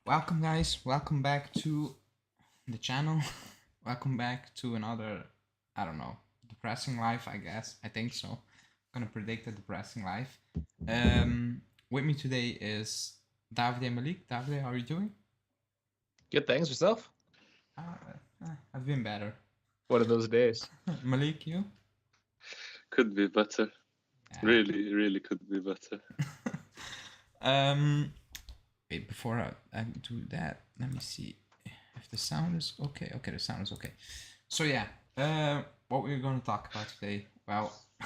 Welcome, guys. Welcome back to the channel. Welcome back to another, I don't know, depressing life, I guess. I think so. I'm gonna predict a depressing life. With me today is Davide Malik. Davide, how are you doing? Good, thanks. Yourself? Uh, I've been better. One of those days. Malik, you? Could be better. Yeah. Really could be better. um, Wait, before I do that, let me see if the sound is okay. Okay, the sound is okay. So yeah, what we're going to talk about today? Well, I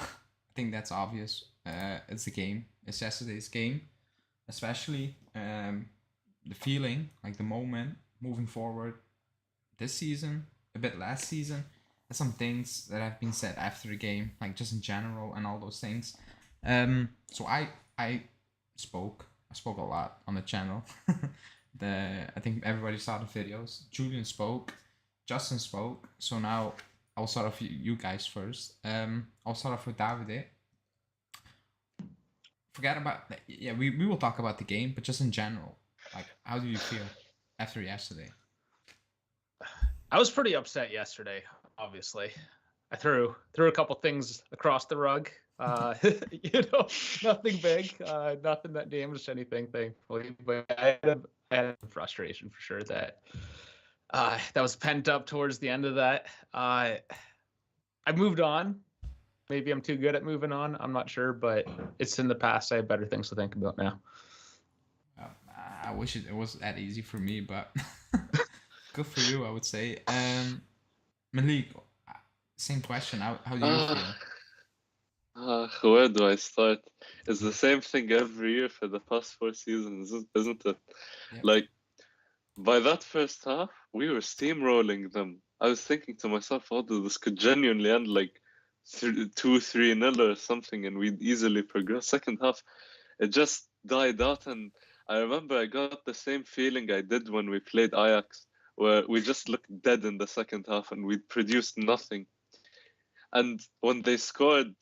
think that's obvious. It's the game. It's yesterday's game, especially the feeling, like the moment moving forward this season, a bit last season. There's some things that have been said after the game, like just in general and all those things. So I spoke. I spoke a lot on the channel. I think everybody saw the videos. Julian spoke, Justin spoke. So now I'll start off you guys first. I'll start off with Davide. Forget about yeah. We will talk about the game, but just in general, like how do you feel after yesterday? I was pretty upset yesterday, obviously. I threw a couple things across the rug. Nothing big, nothing that damaged anything, thankfully. But I had frustration for sure that that was pent up towards the end of that. I moved on. Maybe I'm too good at moving on. I'm not sure, but it's in the past. I have better things to think about now. I wish it was that easy for me, but good for you, I would say. Malik, same question. How do you feel? Where do I start? It's the same thing every year for the past 4 seasons, isn't it? Yep. Like, by that first half, we were steamrolling them. I was thinking to myself, oh, this could genuinely end like 2-3-0 or something, and we'd easily progress. Second half, it just died out, and I remember I got the same feeling I did when we played Ajax, where we just looked dead in the second half and we produced nothing. And when they scored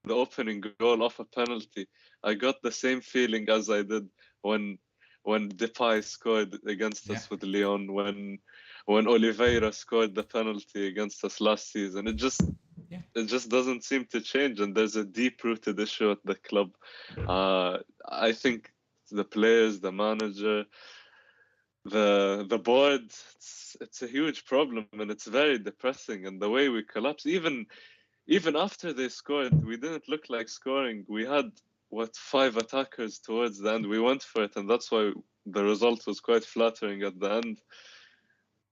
the opening goal off a penalty, I got the same feeling as I did when Depay scored against us with Lyon, when Oliveira scored the penalty against us last season. It just doesn't seem to change, and there's a deep-rooted issue at the club. I think the players, the manager, the board, it's a huge problem, and it's very depressing. And the way we collapse, even after they scored, we didn't look like scoring. We had 5 attackers towards the end. We went for it, and that's why the result was quite flattering at the end.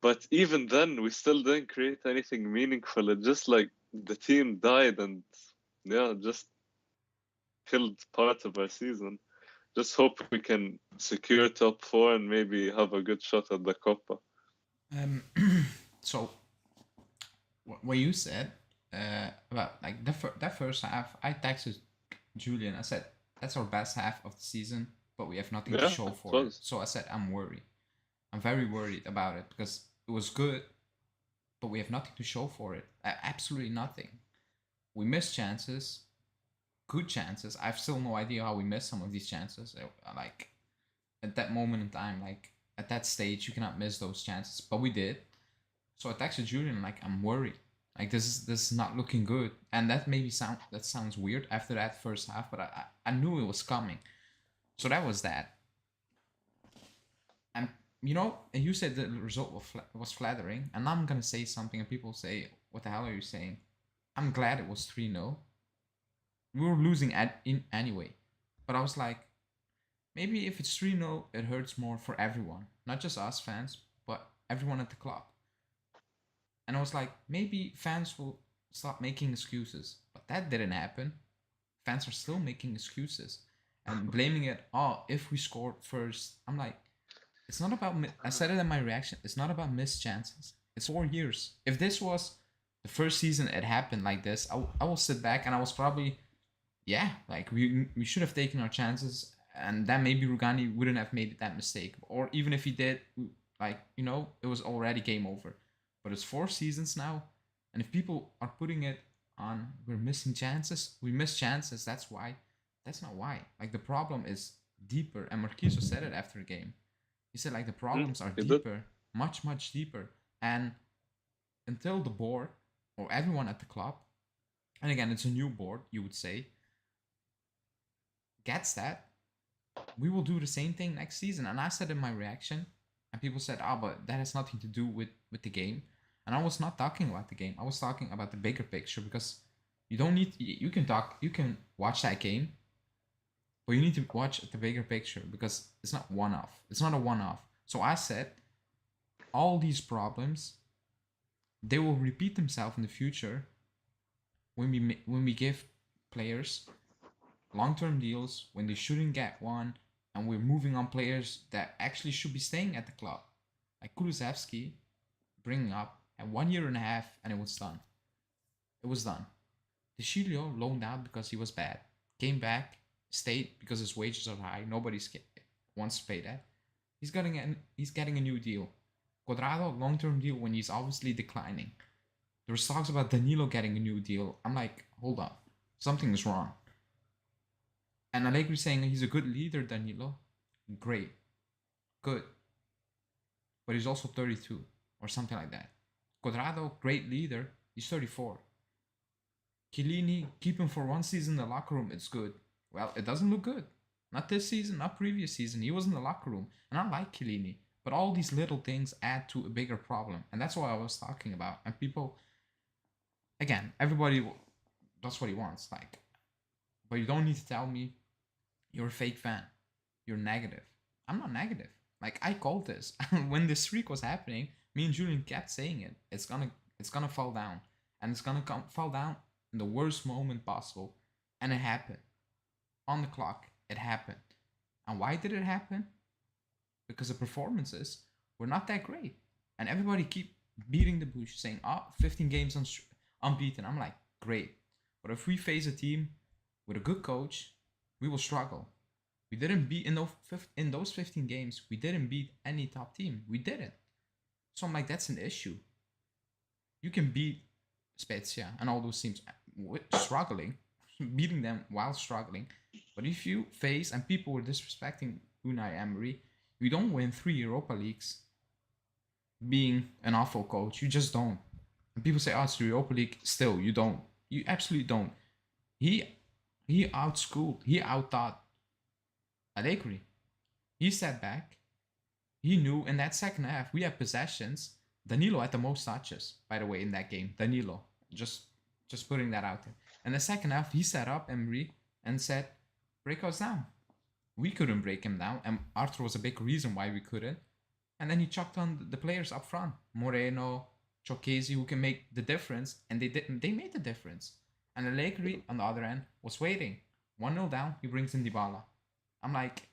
But even then, we still didn't create anything meaningful. It just like the team died, and just killed part of our season. Just hope we can secure top 4 and maybe have a good shot at the Copa. So what you said about like that first half, I texted Julian. I said that's our best half of the season, but we have nothing to show for it. So I said I'm worried. I'm very worried about it because it was good, but we have nothing to show for it. Absolutely nothing. We missed chances, good chances. I have still no idea how we missed some of these chances. Like at that moment in time, like at that stage, you cannot miss those chances, but we did. So I texted Julian like I'm worried. Like this is not looking good, and that sounds weird after that first half, but I knew it was coming. So that was that. And and you said the result was flattering, and now I'm gonna say something, and people say, "What the hell are you saying?" I'm glad it was 3-0. We were losing anyway, but I was like, maybe if it's 3-0, it hurts more for everyone, not just us fans, but everyone at the club. And I was like, maybe fans will stop making excuses, but that didn't happen. Fans are still making excuses and blaming it. Oh, if we scored first, I'm like, it's not about. I said it in my reaction. It's not about missed chances. It's 4 years. If this was the first season it happened like this, I will sit back and I was probably, yeah, like we should have taken our chances, and then maybe Rugani wouldn't have made that mistake, or even if he did, like it was already game over. But it's 4 seasons now, and if people are putting it on, we're missing chances, we miss chances. That's why. That's not why. Like the problem is deeper, and Marquise said it after the game. He said like the problems are he did. deeper, much deeper, and until the board or everyone at the club, and again it's a new board, you would say, gets that, we will do the same thing next season. And I said in my reaction, and people said, "Oh, but that has nothing to do with the game." And I was not talking about the game. I was talking about the bigger picture, because you don't need, you can watch that game, but you need to watch the bigger picture, because it's not one off. It's not a one off. So I said, all these problems, they will repeat themselves in the future when we give players long-term deals when they shouldn't get one, and we're moving on players that actually should be staying at the club. Like Kulusevski, bringing up, and 1 year and a half, and it was done. It was done. De Chilio loaned out because he was bad. Came back, stayed because his wages are high. Nobody wants to pay that. He's getting a new deal. Cuadrado, long-term deal when he's obviously declining. There was talks about Danilo getting a new deal. I'm like, hold up, something is wrong. And Allegri saying he's a good leader, Danilo. Great. Good. But he's also 32 or something like that. Cuadrado, great leader. He's 34. Chiellini, keep him for one season in the locker room. It's good. Well, it doesn't look good. Not this season, not previous season. He was in the locker room. And I like Chiellini. But all these little things add to a bigger problem. And that's what I was talking about. And people, again, everybody, that's what he wants. Like, but you don't need to tell me you're a fake fan. You're negative. I'm not negative. Like, I called this. When this streak was happening, me and Julian kept saying it. It's gonna fall down. And it's gonna fall down in the worst moment possible. And it happened. On the clock, it happened. And why did it happen? Because the performances were not that great. And everybody keep beating the bush, saying, 15 games unbeaten. I'm like, great. But if we face a team with a good coach, we will struggle. We didn't beat in those 15 games. We didn't beat any top team. We didn't. So I'm like, that's an issue. You can beat Spezia and all those teams struggling, beating them while struggling. But if you face, and people were disrespecting Unai Emery, you don't win 3 Europa Leagues being an awful coach. You just don't. And people say, it's the Europa League. Still, you don't. You absolutely don't. He outschooled, he outtaught Allegri. He sat back. He knew in that second half we had possessions. Danilo had the most touches, by the way, in that game. Danilo. Just putting that out there. In the second half, he set up Emery and said, break us down. We couldn't break him down, and Arthur was a big reason why we couldn't. And then he chucked on the players up front. Moreno, Chocchesi, who can make the difference, and they made the difference. And Allegri, on the other end, was waiting. 1-0 down, he brings in Dybala. I'm like,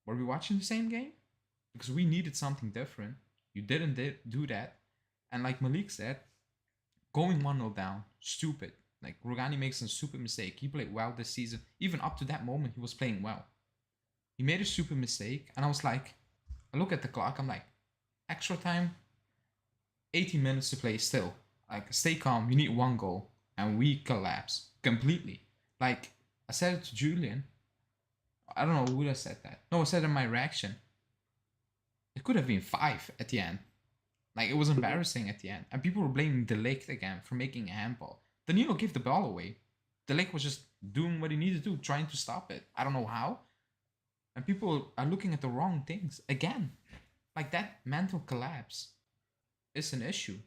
were we watching the same game? Because we needed something different. You didn't do that. And like Malik said, going 1-0 down, stupid. Like, Rugani makes a stupid mistake. He played well this season. Even up to that moment, he was playing well. He made a stupid mistake, and I was like, I look at the clock, I'm like, extra time, 18 minutes to play still. Like, stay calm, you need one goal. And we collapse completely. Like, I said it to Julian. I don't know who I said that. No, I said in my reaction. It could have been 5 at the end. Like, it was embarrassing at the end. And people were blaming De Ligt again for making a handball. Danilo gave the ball away. De Ligt was just doing what he needed to do, trying to stop it. I don't know how. And people are looking at the wrong things again. Like, that mental collapse is an issue.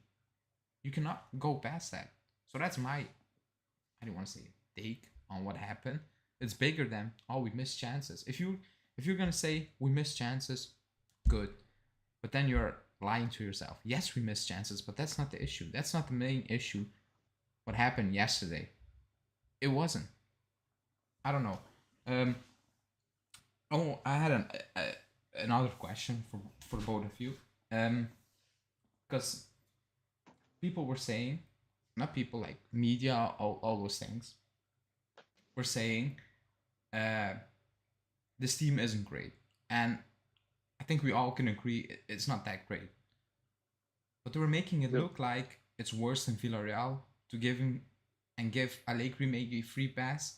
You cannot go past that. So that's my, I don't want to say take on what happened. It's bigger than, we missed chances. If you're gonna say we missed chances, good. But then you're lying to yourself. Yes, we missed chances, but that's not the issue. That's not the main issue. What happened yesterday? It wasn't. I don't know. I had another question for both of you. Because people were saying, not people, like media, all those things, were saying this team isn't great. And I think we all can agree it's not that great. But they were making it look like it's worse than Villarreal to give Allegri maybe a free pass.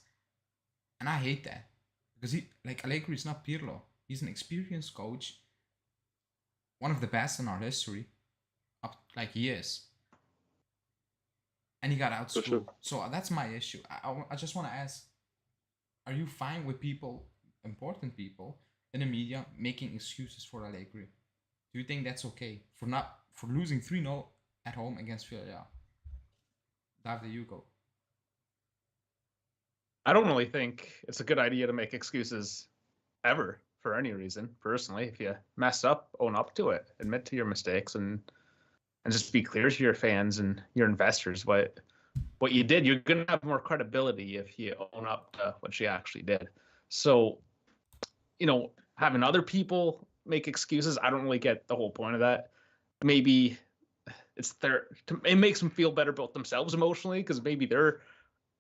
And I hate that. Because Allegri is not Pirlo. He's an experienced coach. one of the best in our history, up like he is, and he got For sure. outschooled. So that's my issue. I just want to ask: are you fine with people, important people in the media, making excuses for Allegri? Do you think that's okay for losing 3-0 at home against Villarreal? David, you go. I don't really think it's a good idea to make excuses ever for any reason. Personally, if you mess up, own up to it, admit to your mistakes, and just be clear to your fans and your investors what you did. You're gonna have more credibility if you own up to what you actually did. So, having other people make excuses, I don't really get the whole point of that. Maybe it makes them feel better about themselves emotionally because maybe they're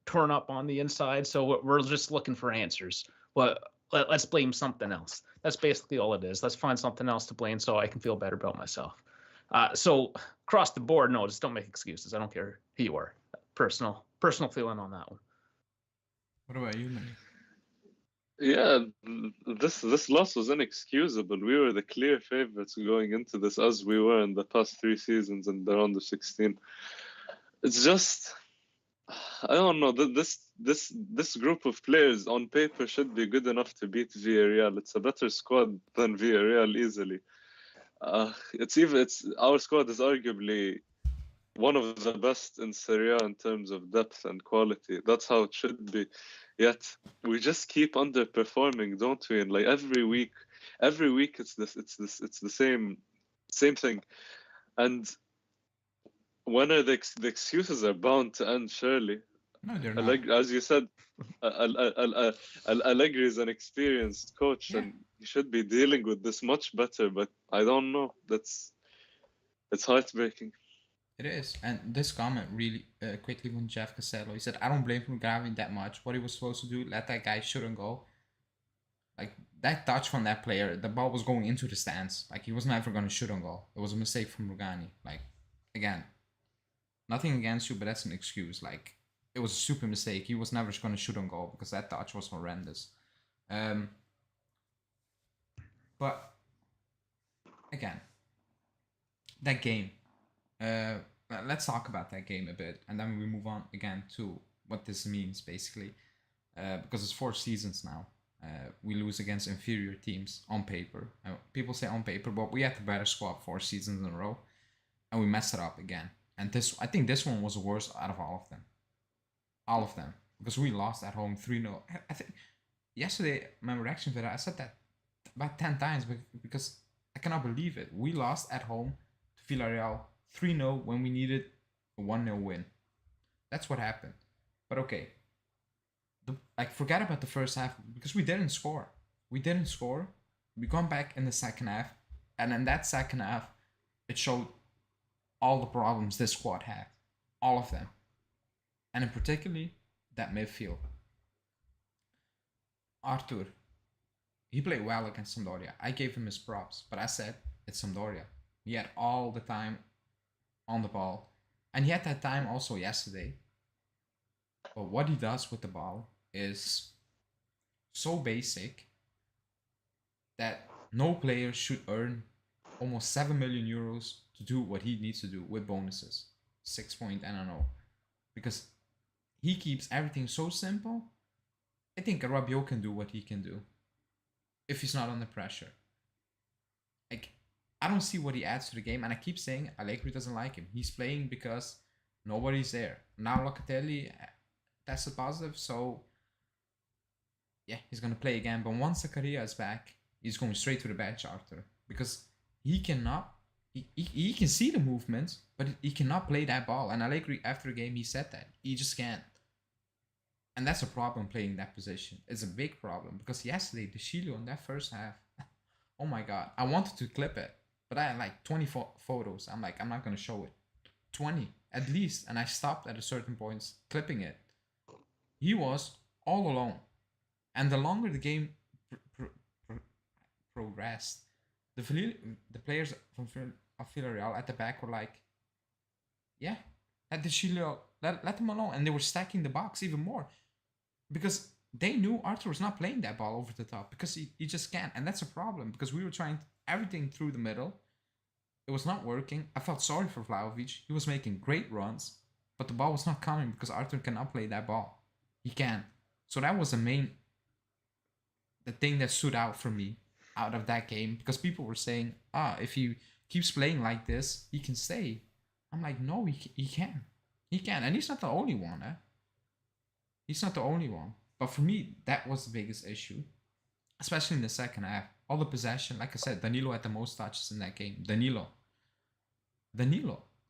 torn up on the inside. So we're just looking for answers. Let's blame something else. That's basically all it is. Let's find something else to blame so I can feel better about myself. So across the board, no, just don't make excuses. I don't care who you are. Personal feeling on that one. What about you, Manny? Yeah, this loss was inexcusable. We were the clear favorites going into this, as we were in the past 3 seasons in the round of 16. It's just, I don't know. This group of players on paper should be good enough to beat Villarreal. It's a better squad than Villarreal easily. It's our squad is arguably one of the best in Serie A in terms of depth and quality. That's how it should be. Yet we just keep underperforming, don't we? And like every week it's the same thing. And when are the excuses are bound to end? Surely, No, they're not. As you said, Allegri is an experienced coach, Yeah. and he should be dealing with this much better. But I don't know. It's heartbreaking. It is. And this comment really quickly from Jeff Casello. He said, I don't blame Mugabe that much. What he was supposed to do, let that guy shoot and go. Like, that touch from that player, the ball was going into the stands. Like, he was never going to shoot on goal. It was a mistake from Rugani. Like, again, nothing against you, but that's an excuse. Like, it was a super mistake. He was never going to shoot on goal because that touch was horrendous. But, again, that game. Let's talk about that game a bit, and then we move on again to what this means, basically. Because it's 4 seasons now. We lose against inferior teams on paper. People say on paper, but we had the better squad 4 seasons in a row, and we messed it up again. And I think this one was the worst out of all of them, because we lost at home 3-0. I think yesterday my reaction video, I said that about 10 times because I cannot believe it. We lost at home to Villarreal 3-0 when we needed a 1-0 win. That's what happened. But okay. Forget about the first half because we didn't score. We come back in the second half, and in that second half, it showed all the problems this squad had. All of them. And in particularly, that midfield. Arthur, he played well against Sampdoria. I gave him his props, but I said it's Sampdoria. He had all the time on the ball. And he had that time also yesterday. But what he does with the ball is so basic that no player should earn almost 7 million euros to do what he needs to do with bonuses. 6 point, I don't know. Because he keeps everything so simple. I think Rabiot can do what he can do if he's not under pressure. Like, I don't see what he adds to the game, and I keep saying Allegri doesn't like him. He's playing because nobody's there. Now Locatelli tested positive, so yeah, he's gonna play again. But once Zakaria is back, he's going straight to the bench, Arthur, because he cannot. He can see the movements, but he cannot play that ball. And Allegri, after the game, he said that he just can't. And that's a problem playing that position. It's a big problem because yesterday De Chilio in that first half, oh my god, I wanted to clip it, but I had like 20 photos. I'm like, I'm not gonna show it, 20 at least, and I stopped at a certain point clipping it. He was all alone, and the longer the game progressed, the players from Villarreal at the back were like, yeah, let De Chilio, let him alone, and they were stacking the box even more because they knew Arthur was not playing that ball over the top because he just can't, and that's a problem because we were trying everything through the middle, it was not working. I felt sorry for Vlahovic. He was making great runs, but the ball was not coming because Arthur cannot play that ball. He can. So that was the thing that stood out for me out of that game, because people were saying, if he keeps playing like this, he can stay. I'm like, no, he can. He can. And he's not the only one, eh? He's not the only one. But for me, that was the biggest issue, especially in the second half. All the possession, like I said, Danilo had the most touches in that game. Danilo.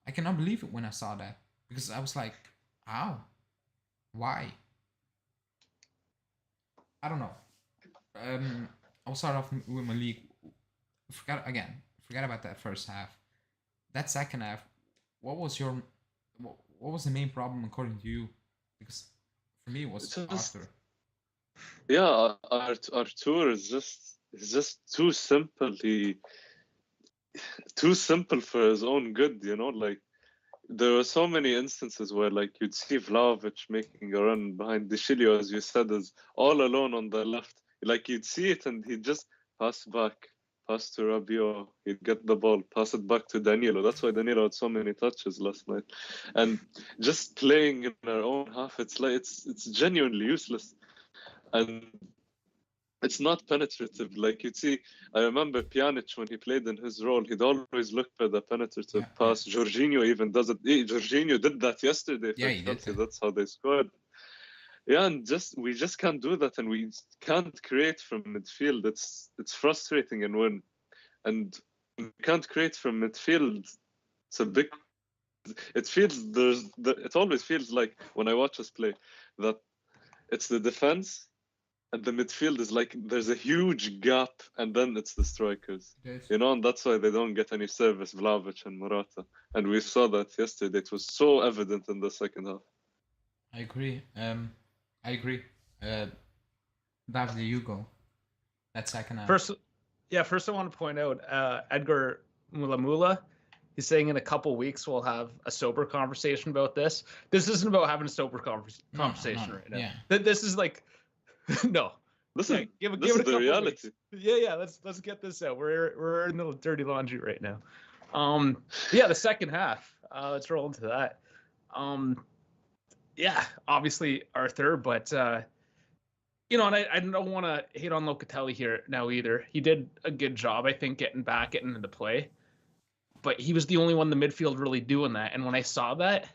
I cannot believe it when I saw that, because I was like, how? Why? I don't know. I'll start off with Malik. Forget about that first half. That second half, what was the main problem according to you? Because for me, it was Arthur. Yeah, Arthur is just too simple. Too simple for his own good, you know. Like, there were so many instances where, like, you'd see Vlahovic making a run behind Deshilio, as you said, is all alone on the left. Like, you'd see it and he'd just pass back, pass to Rabiot, he'd get the ball, pass it back to Danilo. That's why Danilo had so many touches last night. And just playing in our own half, it's like it's genuinely useless. And it's not penetrative. Like, you'd see, I remember Pjanic, when he played in his role, he'd always look for the penetrative pass. Yeah. Jorginho even does it. Jorginho did that yesterday for Chelsea. That's how they scored. Yeah, and we just can't do that, and we can't create from midfield. It's frustrating, and when we can't create from midfield, it's a big. It always feels like, when I watch us play, that it's the defense and the midfield is like there's a huge gap, and then it's the strikers. You know, and that's why they don't get any service, Vlahovic and Morata. And we saw that yesterday. It was so evident in the second half. I agree. Davide, you go. That second half. First I want to point out Edgar Mulamula. He's saying in a couple weeks we'll have a sober conversation about this. This isn't about having a sober conversation right now. Yeah. This is like, no. This is the reality. Yeah. Let's get this out. We're in the dirty laundry right now. The second half. Let's roll into that. Obviously Arthur, but and I don't want to hate on Locatelli here now either. He did a good job, I think, getting into play. But he was the only one in the midfield really doing that. And when I saw that, I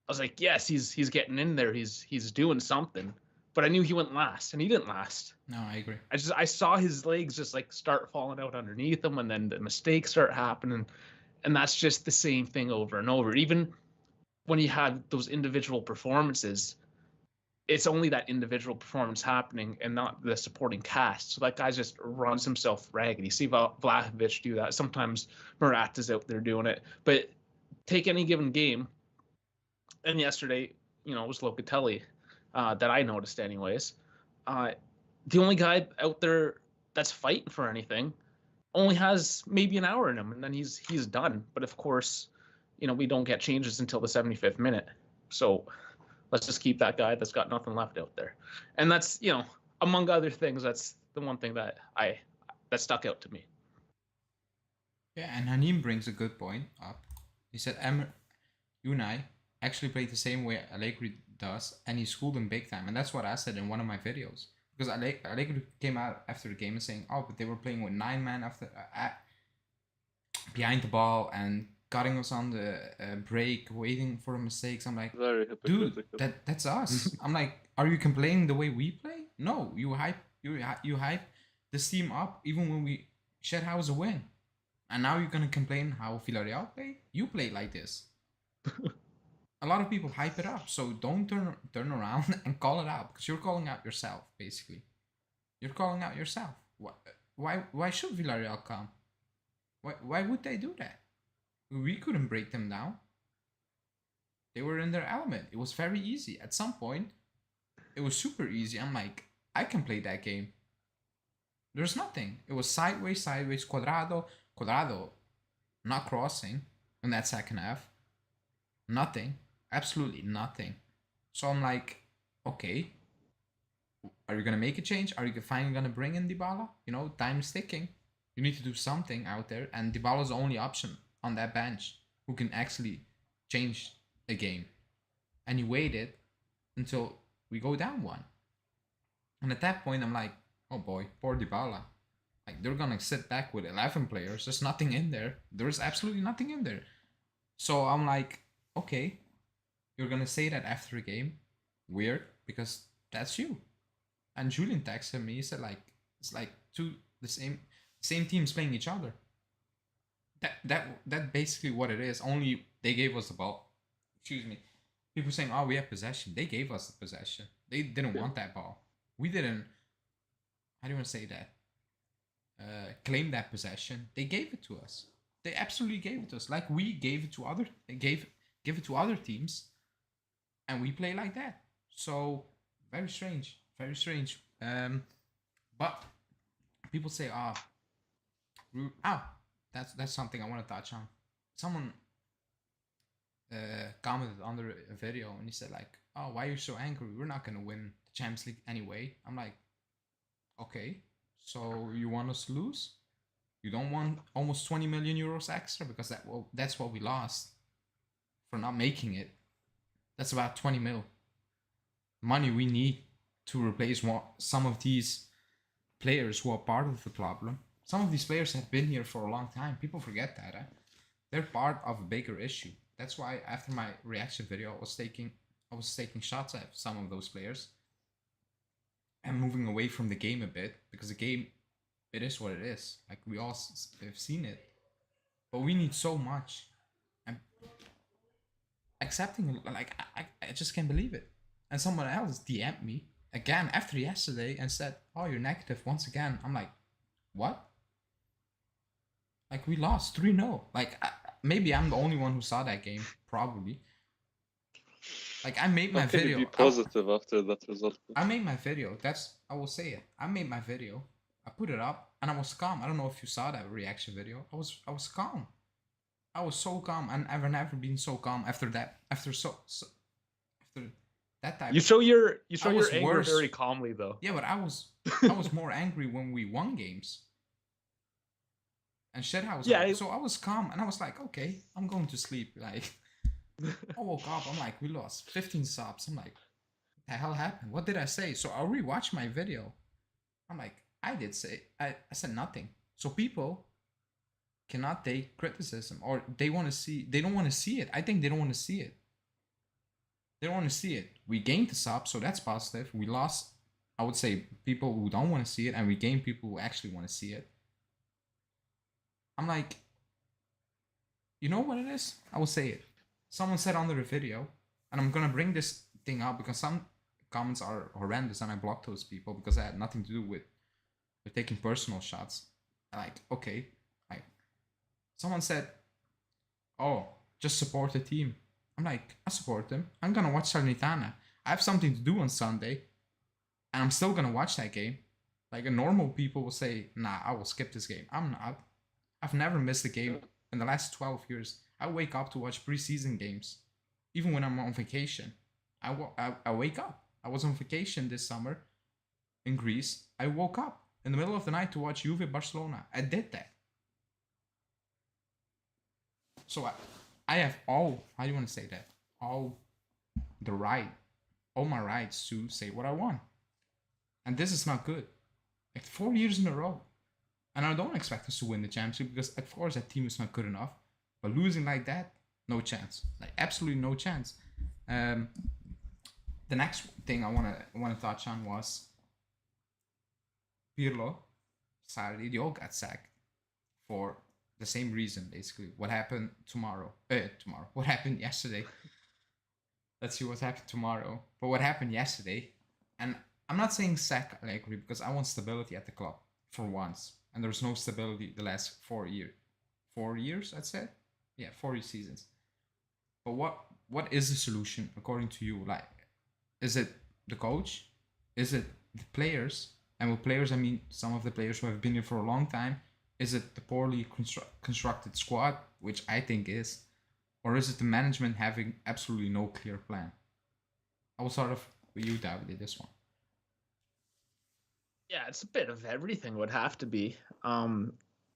was like, yes, he's getting in there. He's doing something. But I knew he went last, and he didn't last. No, I agree. I saw his legs just like start falling out underneath him, and then the mistakes start happening. And that's just the same thing over and over. Even when he had those individual performances, it's only that individual performance happening and not the supporting cast. So that guy just runs himself ragged. You see Vlahovic do that. Sometimes Morata's out there doing it. But take any given game, and yesterday, it was Locatelli that I noticed anyways. The only guy out there that's fighting for anything only has maybe an hour in him, and then he's done. But of course, we don't get changes until the 75th minute. So let's just keep that guy that's got nothing left out there. And that's, among other things, that's the one thing that stuck out to me. Yeah, and Hanim brings a good point up. He said Unai actually played the same way Allegri does, and he schooled him big time. And that's what I said in one of my videos. Because Allegri came out after the game and saying, but they were playing with 9 men after behind the ball and cutting us on the break, waiting for mistakes. I'm like, dude, that's us. I'm like, are you complaining the way we play? No, you hype this team up even when we shed house a win, and now you're gonna complain how Villarreal play? You play like this. A lot of people hype it up, so don't turn around and call it out, because you're calling out yourself. Basically, you're calling out yourself. Why should Villarreal come? Why would they do that? We couldn't break them down. They were in their element. It was very easy. At some point, it was super easy. I'm like, I can play that game. There's nothing. It was sideways, Cuadrado, not crossing in that second half. Nothing. Absolutely nothing. So I'm like, okay, are you going to make a change? Are you finally going to bring in Dybala? Time is ticking. You need to do something out there, and Dybala's the only option on that bench who can actually change a game. And he waited until we go down 1. And at that point, I'm like, oh boy, poor Dybala. Like, they're gonna sit back with 11 players. There's nothing in there. There's absolutely nothing in there. So I'm like, okay, you're gonna say that after a game. Weird, because that's you. And Julian texted me. He said, like, it's like the same teams playing each other. That basically what it is. Only they gave us the ball. Excuse me. People saying, oh, we have possession. They gave us the possession. They didn't want that ball. We didn't. How do you want to say that? Claim that possession. They gave it to us. They absolutely gave it to us. Like we gave it to give it to other teams, and we play like that. So very strange. Very strange. But people say, that's something I want to touch on. Someone commented under a video and he said like, oh, why are you so angry? We're not gonna win the Champions League anyway. I'm like, okay, so you want us to lose? You don't want almost 20 million euros extra because that's what we lost for not making it. That's about 20 mil. Money we need to replace some of these players who are part of the problem. Some of these players have been here for a long time. People forget that. They're part of a bigger issue. That's why after my reaction video, I was taking shots at some of those players and moving away from the game a bit, because the game, it is what it is. Like we all have seen it, but we need so much. And accepting, like I just can't believe it. And someone else DM'd me again after yesterday and said, "Oh, you're negative once again." I'm like, what? Like we lost 3-0. Like maybe I'm the only one who saw that game, probably. Like I made my How can video. you be positive after that result? I made my video. I will say it. I made my video. I put it up and I was calm. I don't know if you saw that reaction video. I was calm. I was so calm, and I've never been so calm after that. After that type. You show your anger worse. very calmly though. Yeah, but I was more angry when we won games. And shit, I was calm, and I was like, okay, I'm going to sleep. Like, I woke up, I'm like, we lost 15 subs. I'm like, what the hell happened? What did I say? So I rewatched my video. I'm like, I said nothing. So people cannot take criticism, or they don't want to see it. I think they don't want to see it. They don't want to see it. We gained the sub, so that's positive. We lost, I would say, people who don't want to see it, and we gained people who actually want to see it. I'm like, you know what it is? I will say it. Someone said under the video, and I'm gonna bring this thing up because some comments are horrendous, and I blocked those people because I had nothing to do with taking personal shots. Like, okay, like someone said, oh, just support the team. I'm like, I support them. I'm gonna watch Salernitana. I have something to do on Sunday, and I'm still gonna watch that game. Like a normal people will say, nah, I will skip this game. I'm not. I've never missed a game in the last 12 years. I wake up to watch preseason games, even when I'm on vacation. I wake up. I was on vacation this summer in Greece. I woke up in the middle of the night to watch Juve Barcelona. I did that. So I have all, how do you want to say that? All my rights to say what I want. And this is not good. Like 4 years in a row. And I don't expect us to win the Champions League because, of course, that team is not good enough. But losing like that, no chance. Like absolutely no chance. The next thing I want to touch on was Pirlo, Sarri. They all got sacked for the same reason, basically. What happened tomorrow? What happened yesterday? Let's see what happened tomorrow. But what happened yesterday? And I'm not saying sack Allegri because I want stability at the club for once. And there's no stability the last 4 years. 4 years, I'd say? Yeah, 4 seasons. But what is the solution according to you? Like, is it the coach? Is it the players? And with players, I mean some of the players who have been here for a long time. Is it the poorly constructed squad, which I think is? Or is it the management having absolutely no clear plan? I will start off with you, David, this one. Yeah, it's a bit of everything would have to be.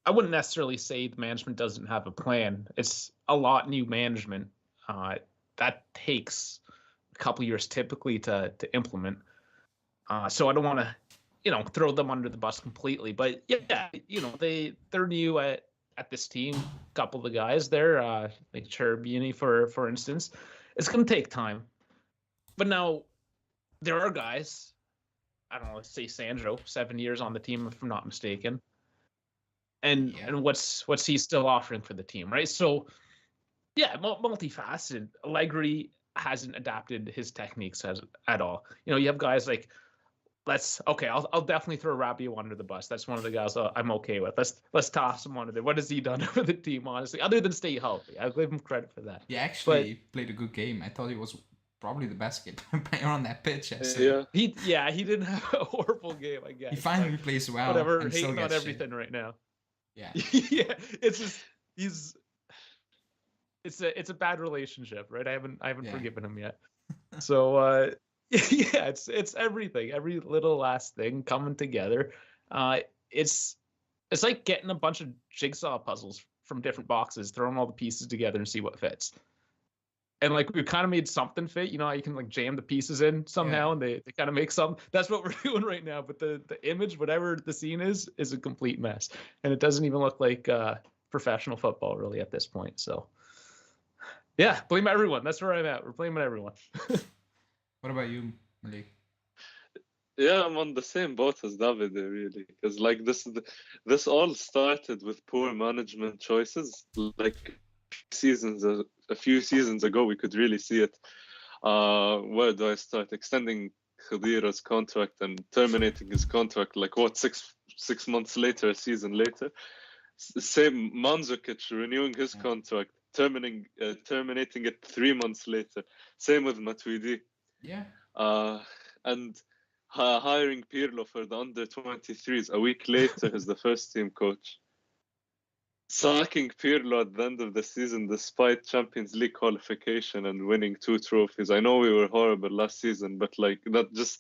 I wouldn't necessarily say the management doesn't have a plan. It's a lot new management. That takes a couple years typically to implement. So I don't want to, throw them under the bus completely. But yeah, they're new at this team. A couple of the guys there, like Cherubini, for instance, it's going to take time. But now there are guys. I don't know. Let's say Sandro, 7 years on the team, if I'm not mistaken. And what's he still offering for the team, right? So yeah, multifaceted. Allegri hasn't adapted his techniques at all. You have guys like I'll definitely throw Rabiot under the bus. That's one of the guys I'm okay with. Let's toss him under there. What has he done for the team, honestly, other than stay healthy? I give him credit for that. He actually played a good game. I thought he was probably the best player on that pitch. He didn't have a horrible game, I guess. He finally plays well. Whatever, hating on everything right now. Yeah. Yeah, it's just it's a bad relationship, right? I haven't forgiven him yet. So yeah, it's everything, every little last thing coming together. It's like getting a bunch of jigsaw puzzles from different boxes, throwing all the pieces together and see what fits. And like we've kind of made something fit, you can like jam the pieces in somehow, and they kind of make some. That's what we're doing right now. But the image, whatever the scene is a complete mess, and it doesn't even look like professional football really at this point. So yeah, blame everyone. That's where I'm at. We're blaming everyone. What about you, Malik? Yeah, I'm on the same boat as David, really, because like this all started with poor management choices. Like a few seasons ago, we could really see it. Where do I start? Extending Khedira's contract and terminating his contract, like what, six months later, a season later. Same Mandzukic renewing his contract, terminating it 3 months later. Same with Matuidi. Yeah. And hiring Pirlo for the under-23s a week later as the first team coach. Sacking Pirlo at the end of the season despite Champions League qualification and winning 2 trophies. I know we were horrible last season, but like that just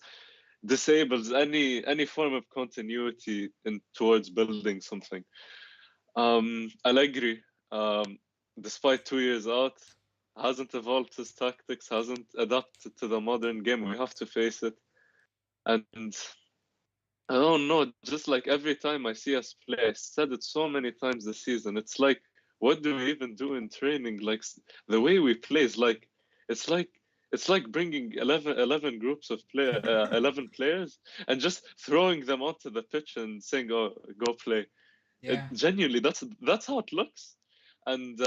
disables any form of continuity towards building something. Allegri, despite 2 years out, hasn't evolved his tactics, hasn't adapted to the modern game. We have to face it. And I don't know, just like every time I see us play, I said it so many times this season, it's like, what do we even do in training? Like the way we play is like, it's like bringing 11 groups of 11 players and just throwing them onto the pitch and saying, "Oh, go play." Yeah. Genuinely, that's how it looks. And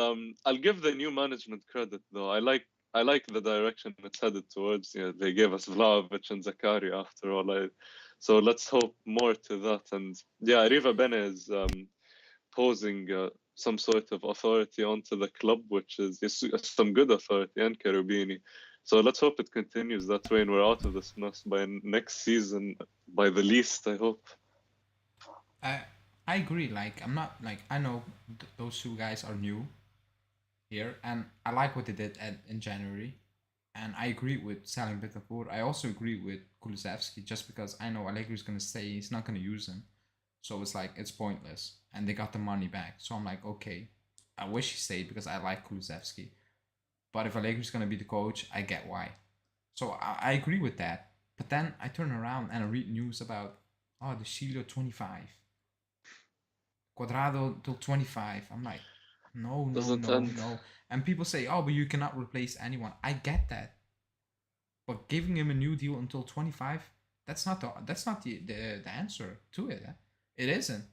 I'll give the new management credit, though. I like the direction it's headed towards. They gave us Vlahovic and Zakari after all. So let's hope more to that. And yeah, Riva Bene is posing some sort of authority onto the club, which is some good authority, and Cherubini. So let's hope it continues that way and we're out of this mess by next season, by the least, I hope. I agree. Like, I'm not like, I know those two guys are new here, and I like what they did in January, and I agree with selling Betancourt. I also agree with Kulusevski, just because I know Allegri's gonna say he's not gonna use him, so it's like it's pointless, and they got the money back. So I'm like, okay, I wish he stayed because I like Kulusevski, but if Allegri's gonna be the coach, I get why. So I agree with that. But then I turn around and I read news about the Chilo 25. Cuadrado till 25. I'm like, no. And people say, oh, but you cannot replace anyone. I get that. But giving him a new deal until 25, that's not the answer to it. It isn't.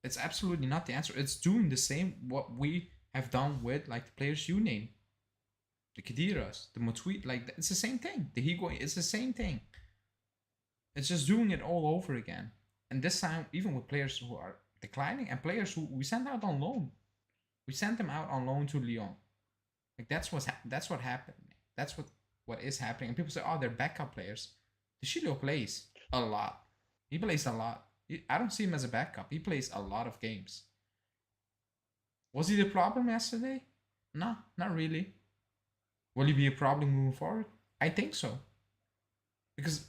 It's absolutely not the answer. It's doing the same what we have done with like the players you name. The Khediras, the Matuidi, like it's the same thing. The Higuain, it's the same thing. It's just doing it all over again. And this time, even with players who are declining and players who we sent out on loan. We sent them out on loan to Lyon. Like that's what happened. That's what is happening. And people say, oh, they're backup players. The Chilo plays a lot. He plays a lot. I don't see him as a backup. He plays a lot of games. Was he the problem yesterday? No, not really. Will he be a problem moving forward? I think so. Because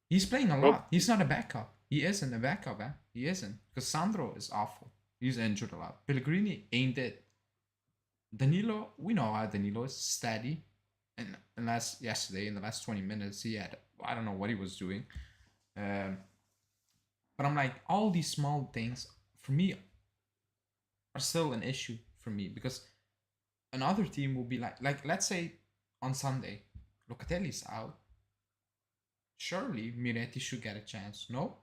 he's playing a lot. He's not a backup. He isn't a backup, He isn't. Because Sandro is awful. He's injured a lot. Pellegrini ain't it. Danilo, we know how Danilo is steady. And yesterday, in the last 20 minutes, he had, I don't know what he was doing. But I'm like, all these small things for me are still an issue for me, because another team will be like let's say on Sunday, Locatelli's out. Surely Miretti should get a chance, no?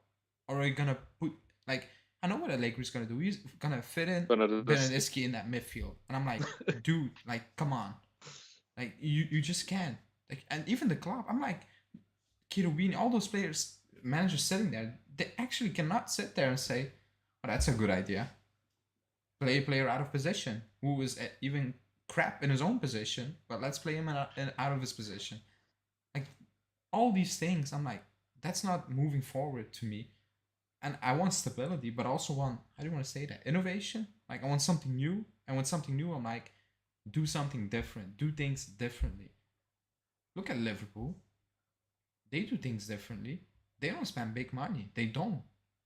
Or are you gonna put, like, I know what Allegri's gonna do. He's gonna fit in Bernardeschi in that midfield, and I'm like, dude, like, come on, like you just can't. Like, and even the club, I'm like, Cherubini, all those players, managers sitting there, they actually cannot sit there and say, "Oh, that's a good idea." Play a player out of position who is even crap in his own position, but let's play him out of his position. Like, all these things, I'm like, that's not moving forward to me. And I want stability, but also want, how do you want to say that? Innovation. Like, I want something new. And with something new, I'm like, do something different. Do things differently. Look at Liverpool. They do things differently. They don't spend big money. They don't.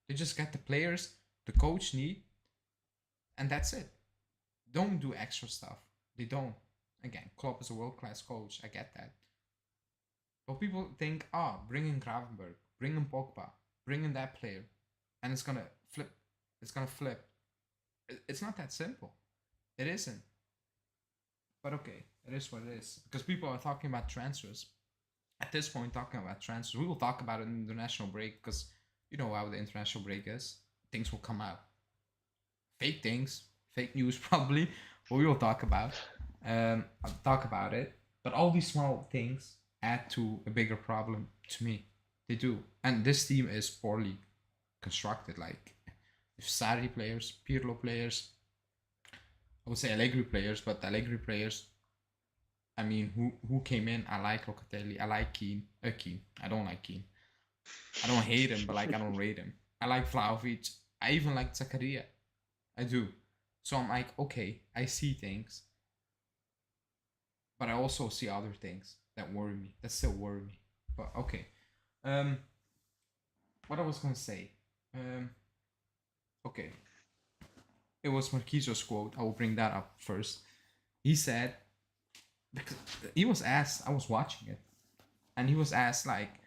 They just get the players the coach need, and that's it. Don't do extra stuff. They don't. Again, Klopp is a world-class coach. I get that. But people think, bring in Gravenberg, bring in Pogba, bring in that player, and it's gonna flip. It's gonna flip. It's not that simple. It isn't. But okay, it is what it is. Because people are talking about transfers. At this point, talking about transfers, we will talk about it in the international break, because you know how the international break is. Things will come out. Fake things, fake news probably, but we will talk about. I'll talk about it. But all these small things add to a bigger problem to me. They do. And this team is poorly constructed. Like, if Sarri players, Pirlo players, I would say Allegri players, but Allegri players, I mean, who came in? I like Locatelli. I like Keane. Keane. I don't like Keane. I don't hate him, but like, I don't rate him. I like Vlahovic. I even like Zakaria. I do. So I'm like, okay, I see things, but I also see other things that worry me. That still worry me. But okay. What I was gonna say. Okay. It was Marquisio's quote. I will bring that up first. He said, because he was asked, I was watching it, and he was asked, like,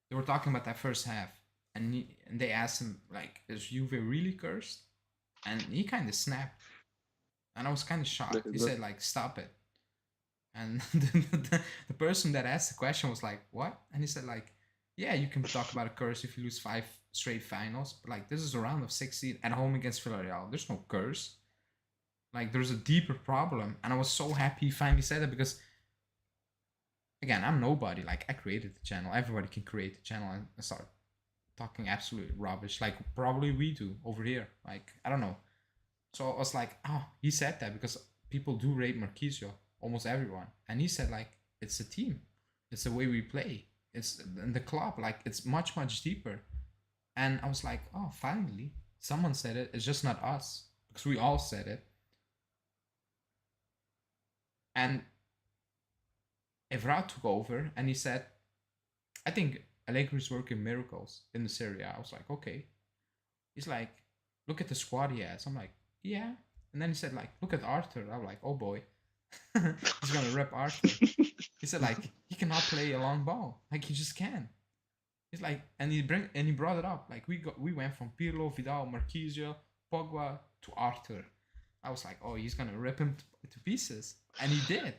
they were talking about that first half, and they asked him, like, is Juve really cursed? And he kind of snapped, and I was kind of shocked. He said, like, stop it. And the person that asked the question was like, what? And he said, like, yeah, you can talk about a curse if you lose 5 straight finals, but like, this is a round of 16 at home against Villarreal. There's no curse. Like, there's a deeper problem. And I was so happy he finally said that, because again, I'm nobody. Like, I created the channel. Everybody can create the channel and start talking absolute rubbish, like probably we do over here. Like, I don't know. So I was like, he said that because people do rate Marquisio, almost everyone. And he said, like, it's a team. It's the way we play. It's in the club. Like, it's much, much deeper. And I was like, finally, someone said it. It's just not us, because we all said it. And Evra took over, and he said, I think Allegri's working miracles in the Serie A. I was like, okay. He's like, look at the squad he has. I'm like, yeah. And then he said, like, look at Arthur. I'm like, oh boy. He's gonna rip Arthur. He said, like, he cannot play a long ball. Like, he just can't. He's like, and he brought it up. Like, we went from Pirlo, Vidal, Marquisio, Pogba to Arthur. I was like, oh, he's gonna rip him to pieces. And he did.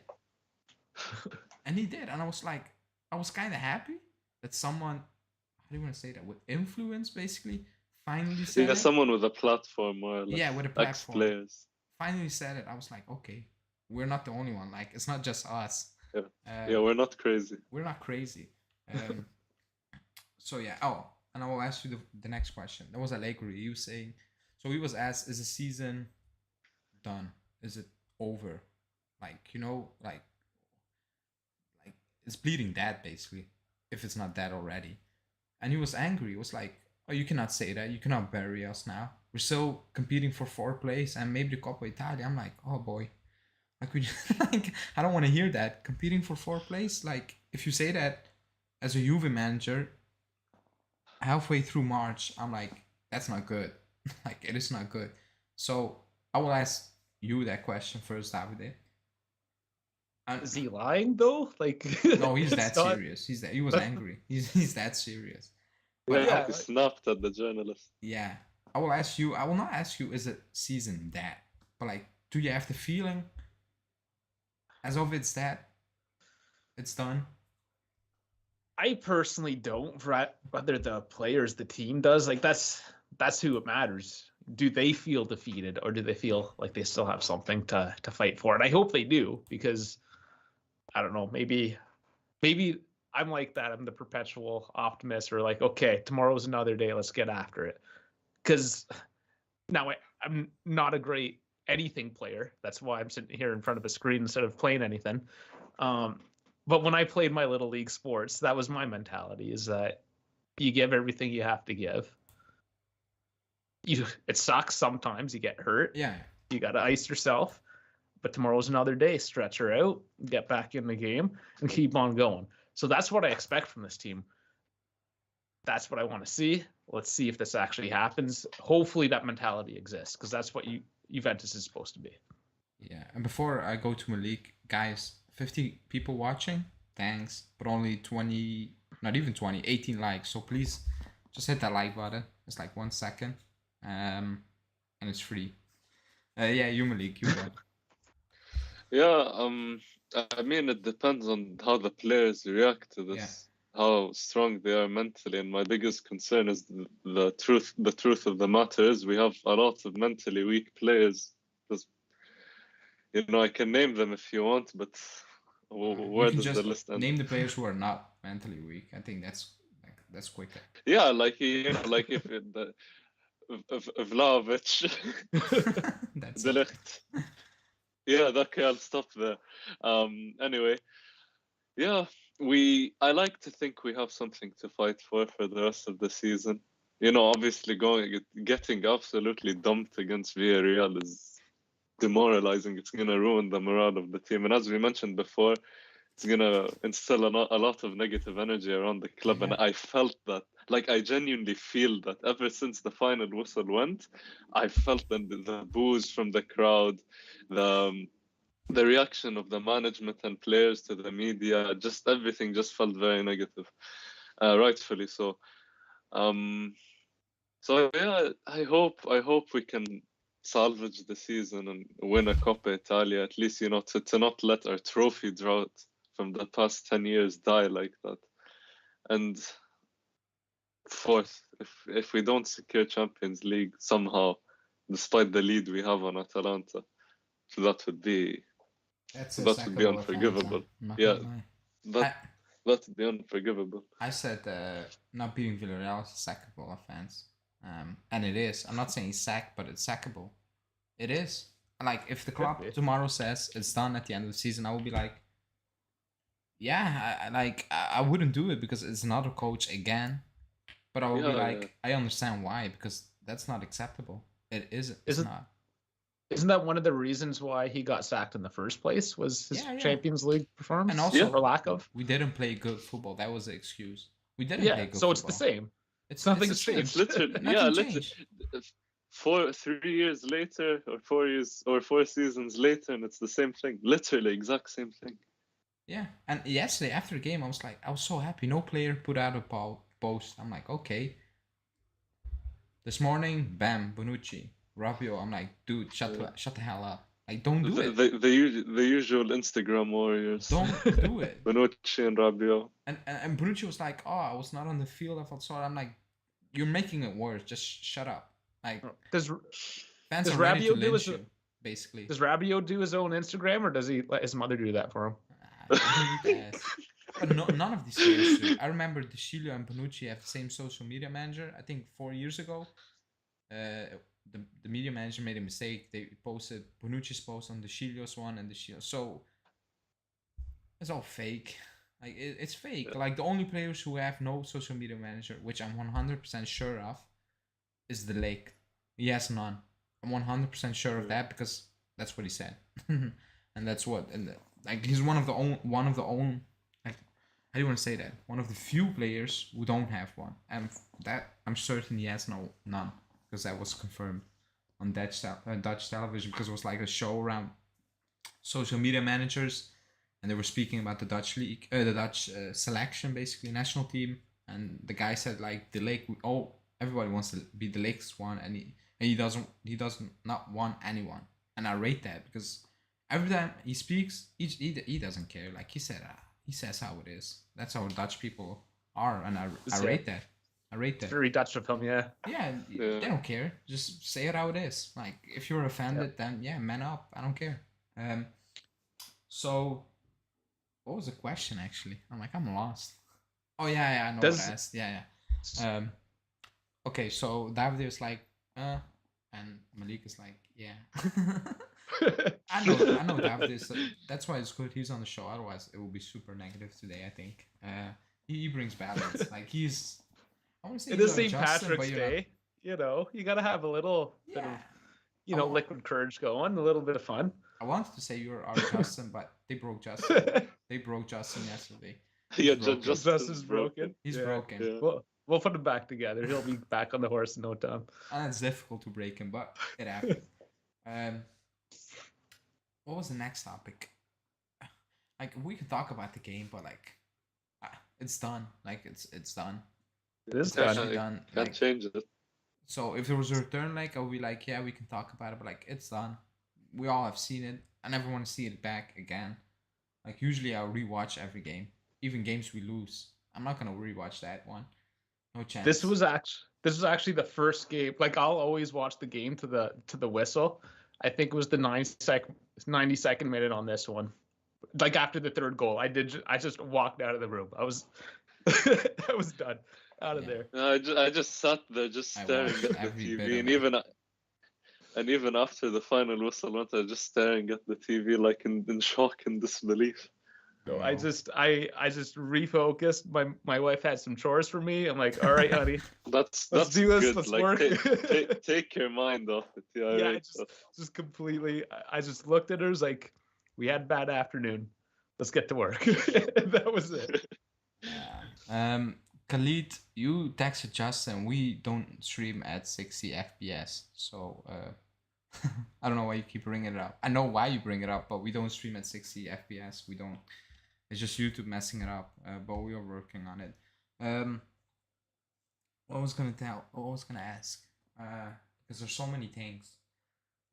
And I was like, I was kind of happy that someone, how do you want to say that, with influence, basically, finally said it. Someone with a platform, or like, with a platform. Ex-players. Finally said it. I was like, okay, we're not the only one. Like, it's not just us. Yeah, we're not crazy. We're not crazy. So yeah. And I will ask you the next question. That was Allegri. He was saying, so he was asked, is the season done? Is it over? Like, you know, like it's bleeding dead, basically, if it's not dead already. And he was angry. He was like, oh, you cannot say that. You cannot bury us now. We're still competing for 4th place and maybe the Coppa Italia. I'm like, oh boy. Like, we just, like, I don't want to hear that. Competing for 4th place? Like, if you say that as a Juve manager halfway through March, I'm like, that's not good. Like, it is not good. So I will ask you that question first, Davide. Is he lying though? Like, No, he's it's that not. serious. He was angry. He's that serious. But Yeah, Yeah, he snapped at the journalist. yeah, I will ask you. I will not ask you, is it season that? But like, do you have the feeling as of it's that? It's done. I personally don't. Whether the players, the team does, like that's who it matters. Do they feel defeated, or do they feel like they still have something to fight for? And I hope they do, because I don't know, maybe I'm like that. I'm the perpetual optimist, or like, okay, tomorrow's another day. Let's get after it. Because now I'm not a great anything player. That's why I'm sitting here in front of a screen instead of playing anything. But when I played my little league sports, that was my mentality: is that you give everything you have to give. It sucks sometimes. You get hurt. Yeah. You got to ice yourself. But tomorrow's another day. Stretch her out, get back in the game, and keep on going. So that's what I expect from this team. That's what I want to see. Let's see if this actually happens. Hopefully that mentality exists, because that's what Juventus is supposed to be. Yeah. And before I go to Malik, guys, 50 people watching. Thanks. But only 20, not even 20, 18 likes. So please just hit that like button. It's like 1 second. And it's free. Yeah, you Malik, you go. Yeah, I mean, it depends on how the players react to this, how strong they are mentally. And my biggest concern is the truth. The truth of the matter is we have a lot of mentally weak players. Because, I can name them if you want, but where You can does the just list end? name the players who are not mentally weak. I think that's quicker. Yeah, like like if Vlahovic, That's De it. Ligt. Yeah, okay, I'll stop there. Anyway, yeah, I like to think we have something to fight for the rest of the season. Obviously getting absolutely dumped against Villarreal is demoralizing. It's gonna ruin the morale of the team, and as we mentioned before, it's gonna instill a lot of negative energy around the club. Yeah. And I felt that, like, I genuinely feel that ever since the final whistle went, I felt the boos from the crowd, the reaction of the management and players to the media, just everything just felt very negative, rightfully so. So yeah, I hope we can salvage the season and win a Coppa Italia, at least, to not let our trophy drought from the past 10 years die like that. And fourth, if we don't secure Champions League somehow, despite the lead we have on Atalanta, that would be That's unforgivable. Yeah, that would be unforgivable. I said not beating Villarreal is a sackable offense. And it is. I'm not saying it's sacked, but it's sackable. It is. Like, if the club tomorrow says it's done at the end of the season, I will be like, yeah, I wouldn't do it because it's another coach again. But I will be like, I understand why, because that's not acceptable. It isn't. It's not. Isn't that one of the reasons why he got sacked in the first place? Was his Champions League performance, and also or lack of? We didn't play good football. That was the excuse. We didn't play good so football. It's the same. Nothing's changed. It's literally literally 3 years later, or 4 years, or 4 seasons later, and it's the same thing. Literally exact same thing. Yeah, and yesterday after the game, I was so happy. No player put out a post. I'm like, okay. This morning, bam, Bonucci, Rabiot. I'm like, dude, shut the hell up. Like, don't do it. The usual Instagram warriors. Don't do it. Bonucci and Rabiot. And Bonucci was like, oh, I was not on the field. I felt sorry. I'm like, you're making it worse. Just shut up. Like, does fans are ready to lynch you, basically. Does Rabiot do his own Instagram, or does he let his mother do that for him? But none of these players do. I remember De Sciglio and Bonucci have the same social media manager. I think 4 years ago, the media manager made a mistake. They posted Bonucci's post on De Sciglio's one and De Sciglio. So it's all fake. Like, it's fake. Like, the only players who have no social media manager, which I'm 100% sure of, is the Lake. He has none. I'm 100% sure of that, because that's what he said. And that's what, and like, he's one of the like, how do you want to say that? One of the few players who don't have one, and that I'm certain he has none, because that was confirmed on Dutch television because it was like a show around social media managers, and they were speaking about the Dutch league, the Dutch selection, basically national team. And the guy said like the lake, everybody wants to be the latest one, and he doesn't not want anyone. And I rate that because every time he speaks, he doesn't care. Like he says how it is. That's how Dutch people are, and I rate that. I rate that. Very Dutch of him, yeah. Yeah, they don't care. Just say it how it is. Like if you're offended, then yeah, man up. I don't care. So what was the question actually? I'm lost. Oh yeah, I know what I asked. Yeah. Okay, so David is like, and Malik is like, yeah. I know David is. That's why it's good he's on the show. Otherwise, it will be super negative today. I think. He brings balance. Like he's. I want to say it is St. Patrick's Day. You know, you gotta have a little bit of, liquid courage going, a little bit of fun. I wanted to say you're our Justin, but they broke Justin. They broke Justin yesterday. Yeah, Justin's broken. He's broken. Yeah. We'll put him back together. He'll be back on the horse in no time. And it's difficult to break him, but it happened. What was the next topic? Like we can talk about the game, but like, it's done. Like it's done. It is done. Can't change it. So if there was a return leg, I'll be like, yeah, we can talk about it, but like it's done. We all have seen it. I never want to see it back again. Like usually I'll rewatch every game, even games we lose. I'm not gonna rewatch that one. No chance. This was actually the first game. Like I'll always watch the game to the whistle. I think it was the 92nd minute on this one. Like after the third goal, I just walked out of the room. I was I was done out of there. I just sat there just staring at the TV, and even after the final whistle went, I was just staring at the TV like in shock and disbelief. So I just refocused. My wife had some chores for me. I'm like, all right, honey, let's do this. Good. Let's like, work. Take your mind off it. Yeah, just completely. I just looked at her. Was like, we had a bad afternoon. Let's get to work. That was it. Yeah. Khalid, you texted Justin. We don't stream at 60 FPS, so I don't know why you keep bringing it up. I know why you bring it up, but we don't stream at 60 FPS. We don't. It's just YouTube messing it up, but we are working on it. What I was gonna ask? Because there's so many things.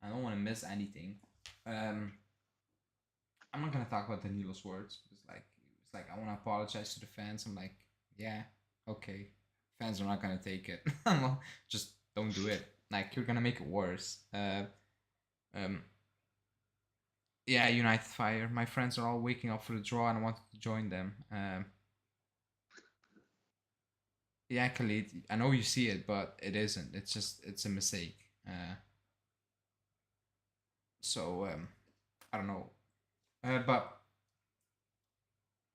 I don't want to miss anything. I'm not gonna talk about Danilo's words. It's like I want to apologize to the fans. I'm like, yeah, okay. Fans are not gonna take it. Just don't do it. Like you're gonna make it worse. Yeah, United Fire. My friends are all waking up for the draw, and I wanted to join them. Yeah, Khalid, I know you see it, but it isn't. It's a mistake. So I don't know. But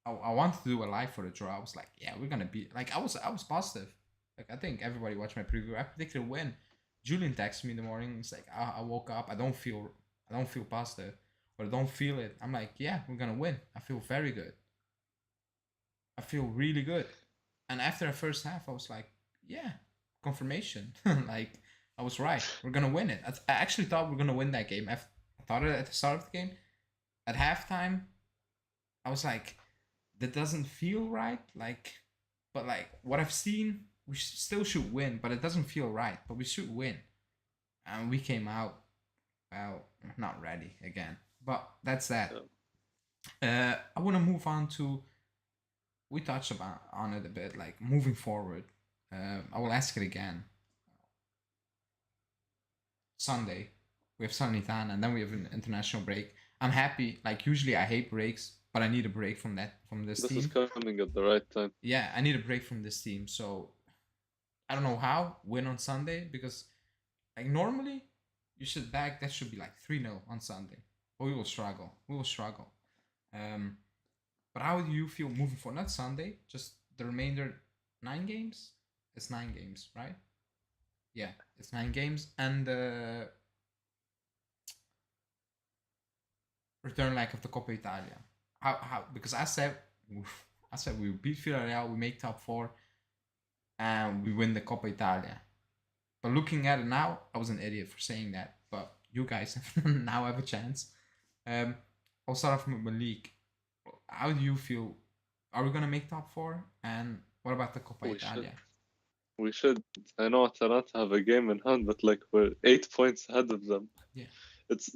I wanted to do a live for the draw. I was like, yeah, we're gonna be like I was positive. Like I think everybody watched my preview. I predicted a win. Julian texted me in the morning. It's like I woke up. I don't feel positive, but I don't feel it. I'm like, yeah, we're gonna win. I feel very good. I feel really good. And after the first half, I was like, yeah, confirmation. Like I was right. We're gonna win it. I actually thought we were gonna win that game. I thought it at the start of the game. At halftime, I was like, that doesn't feel right. But what I've seen, we still should win, but it doesn't feel right. But we should win. And we came out, well, not ready again. But that's that. I want to move on to, we touched on it a bit, like moving forward. I will ask it again. Sunday, we have Salernitana, and then we have an international break. I'm happy. Like usually I hate breaks, but I need a break from this team. This is coming at the right time. Yeah, I need a break from this team. So I don't know how win on Sunday, because like normally you should back, that should be like 3-0 on Sunday. But we will struggle. But how do you feel moving forward? Not Sunday, just the remainder 9 games. It's 9 games, right? Yeah, it's 9 games, and return leg of the Coppa Italia. How? Because I said we beat Villarreal, we make top 4, and we win the Coppa Italia. But looking at it now, I was an idiot for saying that. But you guys now have a chance. I'll start off with Malik. How do you feel? Are we gonna make top four? And what about the Coppa We Italia? We should. I know Atalanta have a game in hand, but like we're 8 points ahead of them. Yeah. It's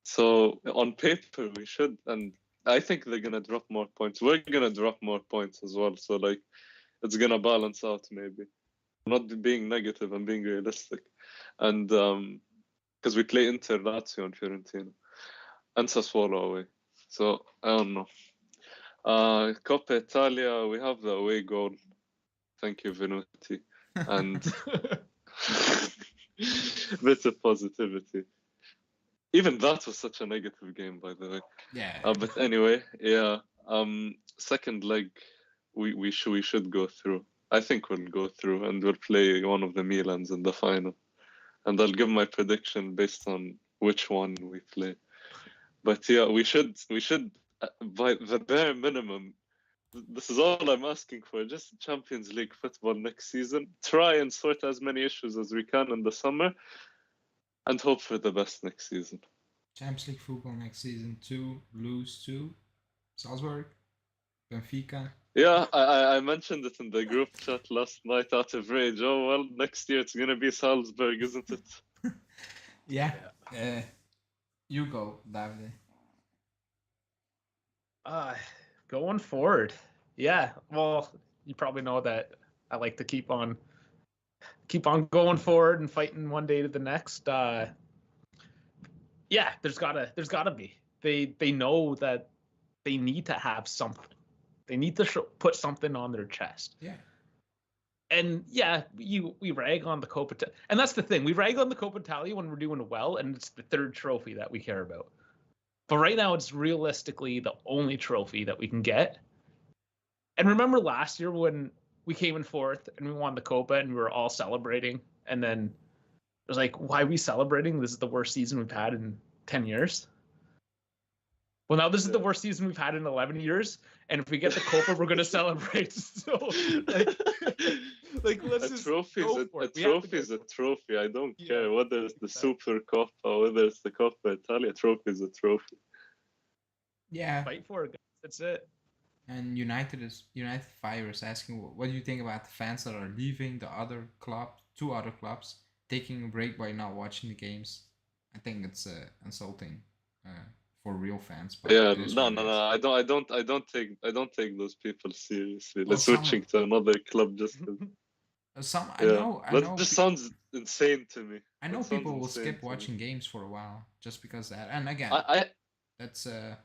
so on paper we should, and I think they're gonna drop more points. We're gonna drop more points as well. So like it's gonna balance out maybe. I'm not being negative, I'm being realistic. And because we play Inter, Lazio, and Fiorentina, and Sassuolo away. So I don't know. Coppa Italia, we have the away goal. Thank you, Venuti. And bit of positivity. Even that was such a negative game, by the way. Yeah. But anyway, yeah. Second leg, we should go through. I think we'll go through, and we'll play one of the Milans in the final. And I'll give my prediction based on which one we play. But yeah, we should by the bare minimum. This is all I'm asking for. Just Champions League football next season. Try and sort as many issues as we can in the summer, and hope for the best next season. Champions League football next season. Lose to Salzburg, Benfica. Yeah, I mentioned it in the group chat last night out of rage. Oh well, next year it's gonna be Salzburg, isn't it? Yeah. You go, Davide. Going forward, yeah. Well, you probably know that I like to keep on going forward and fighting one day to the next. Yeah, there's gotta be. They know that they need to have something. They need to put something on their chest. Yeah. And yeah, we rag on the Coppa, and that's the thing. We rag on the Coppa Italia when we're doing well, and it's the third trophy that we care about. But right now, it's realistically the only trophy that we can get. And remember last year when we came in fourth and we won the Copa and we were all celebrating, and then it was like, why are we celebrating? This is the worst season we've had in 10 years. Well, now this is the worst season we've had in 11 years, and if we get the Copa, we're going to celebrate. So, like let's just go for it. A trophy is a trophy. I don't care whether it's the Super Coppa or whether it's the Coppa Italia. Trophy is a trophy. Yeah. Fight for it, guys. That's it. And United Fire is asking, what do you think about the fans that are leaving the other club, two other clubs, taking a break by not watching the games? I think it's insulting. For real fans. But yeah, no. I don't take those people seriously. Well, switching to another club just. I know. That just sounds insane to me. I know people will skip watching games for a while just because of that. And again, that's a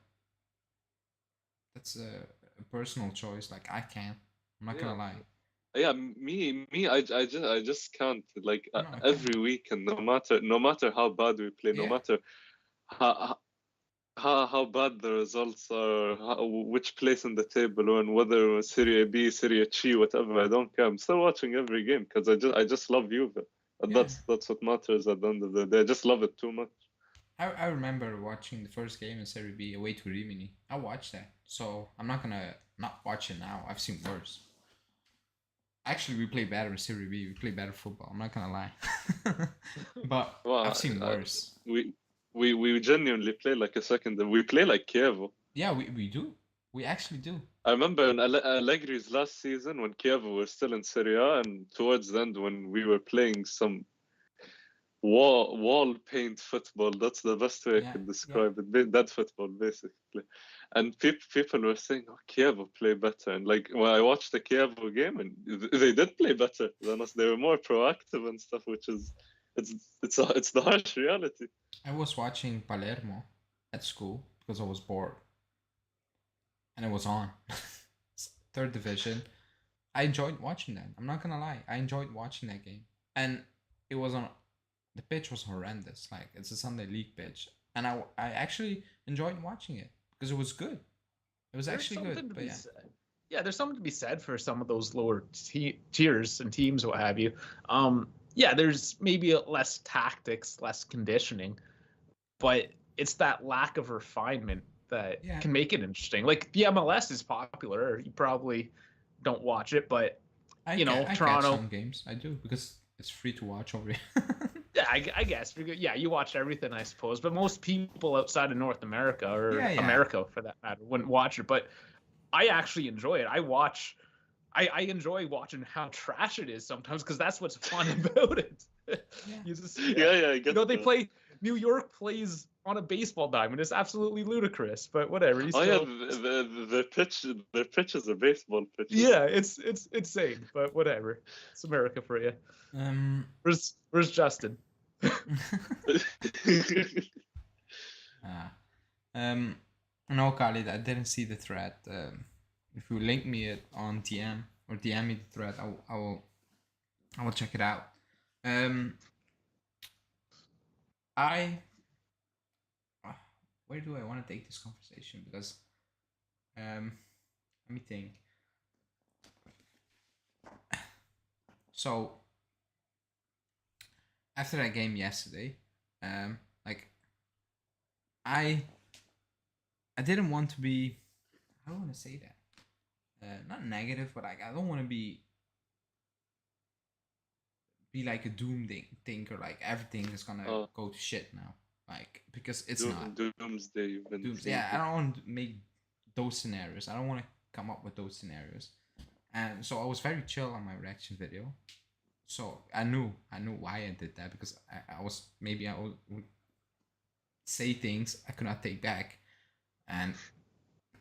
personal choice. Like I can't. I'm not gonna lie. Yeah, me. I just can't. Like every week, and no matter how bad we play, no matter how bad the results are, which place in the table we're in, whether it was Serie B, Serie C, whatever, I don't care. I'm still watching every game because I just love Juve. And that's what matters at the end of the day. I just love it too much. I remember watching the first game in Serie B away to Rimini. I watched that, so I'm not gonna not watch it now. I've seen worse. Actually, we play better in Serie B. We play better football. I'm not gonna lie. But I've seen worse. We genuinely play like a second. We play like Chievo. Yeah, we do. We actually do. I remember in Allegri's last season when Chievo were still in Serie A, and towards the end when we were playing some wall paint football. That's the best way I could describe it. That football, basically. And people were saying, "Oh, Chievo play better." And like when I watched the Chievo game, and they did play better than us. They were more proactive and stuff, which is it's the harsh reality. I was watching Palermo at school because I was bored, and it was on. Third division. I enjoyed watching that. I'm not gonna lie. I enjoyed watching that game, and it was on. The pitch was horrendous. Like it's a Sunday League pitch, and I actually enjoyed watching it because it was good. It was actually good. But yeah, there's something to be said for some of those lower tiers and teams, what have you. Yeah, there's maybe less tactics, less conditioning, but it's that lack of refinement that can make it interesting. Like the MLS is popular. You probably don't watch it, but I Toronto. catch some games I do because it's free to watch over here. Yeah, I guess. Yeah, you watch everything, I suppose. But most people outside of North America or Yeah, yeah. America, for that matter, wouldn't watch it. But I actually enjoy it. I enjoy watching how trash it is sometimes because that's what's fun about it. Yeah. You just, Yeah, I get they that. play. New York plays on a baseball diamond. It's absolutely ludicrous, but whatever. Oh yeah, their pitches are baseball pitches. Yeah, it's insane, but whatever. It's America for you. Where's Justin? No, Khalid, I didn't see the thread. If you link me it on DM or DM me the thread, I will check it out. Where do I want to take this conversation? Because let me think. So after that game yesterday, like I didn't want to be. I don't want to say that. Not negative, but like I don't want to be like a doom thinker. Like everything is gonna go to shit now. Like because it's not doomsday. Yeah, I don't want to make those scenarios. I don't want to come up with those scenarios. And so I was very chill on my reaction video. So I knew why I did that because I would say things I could not take back, and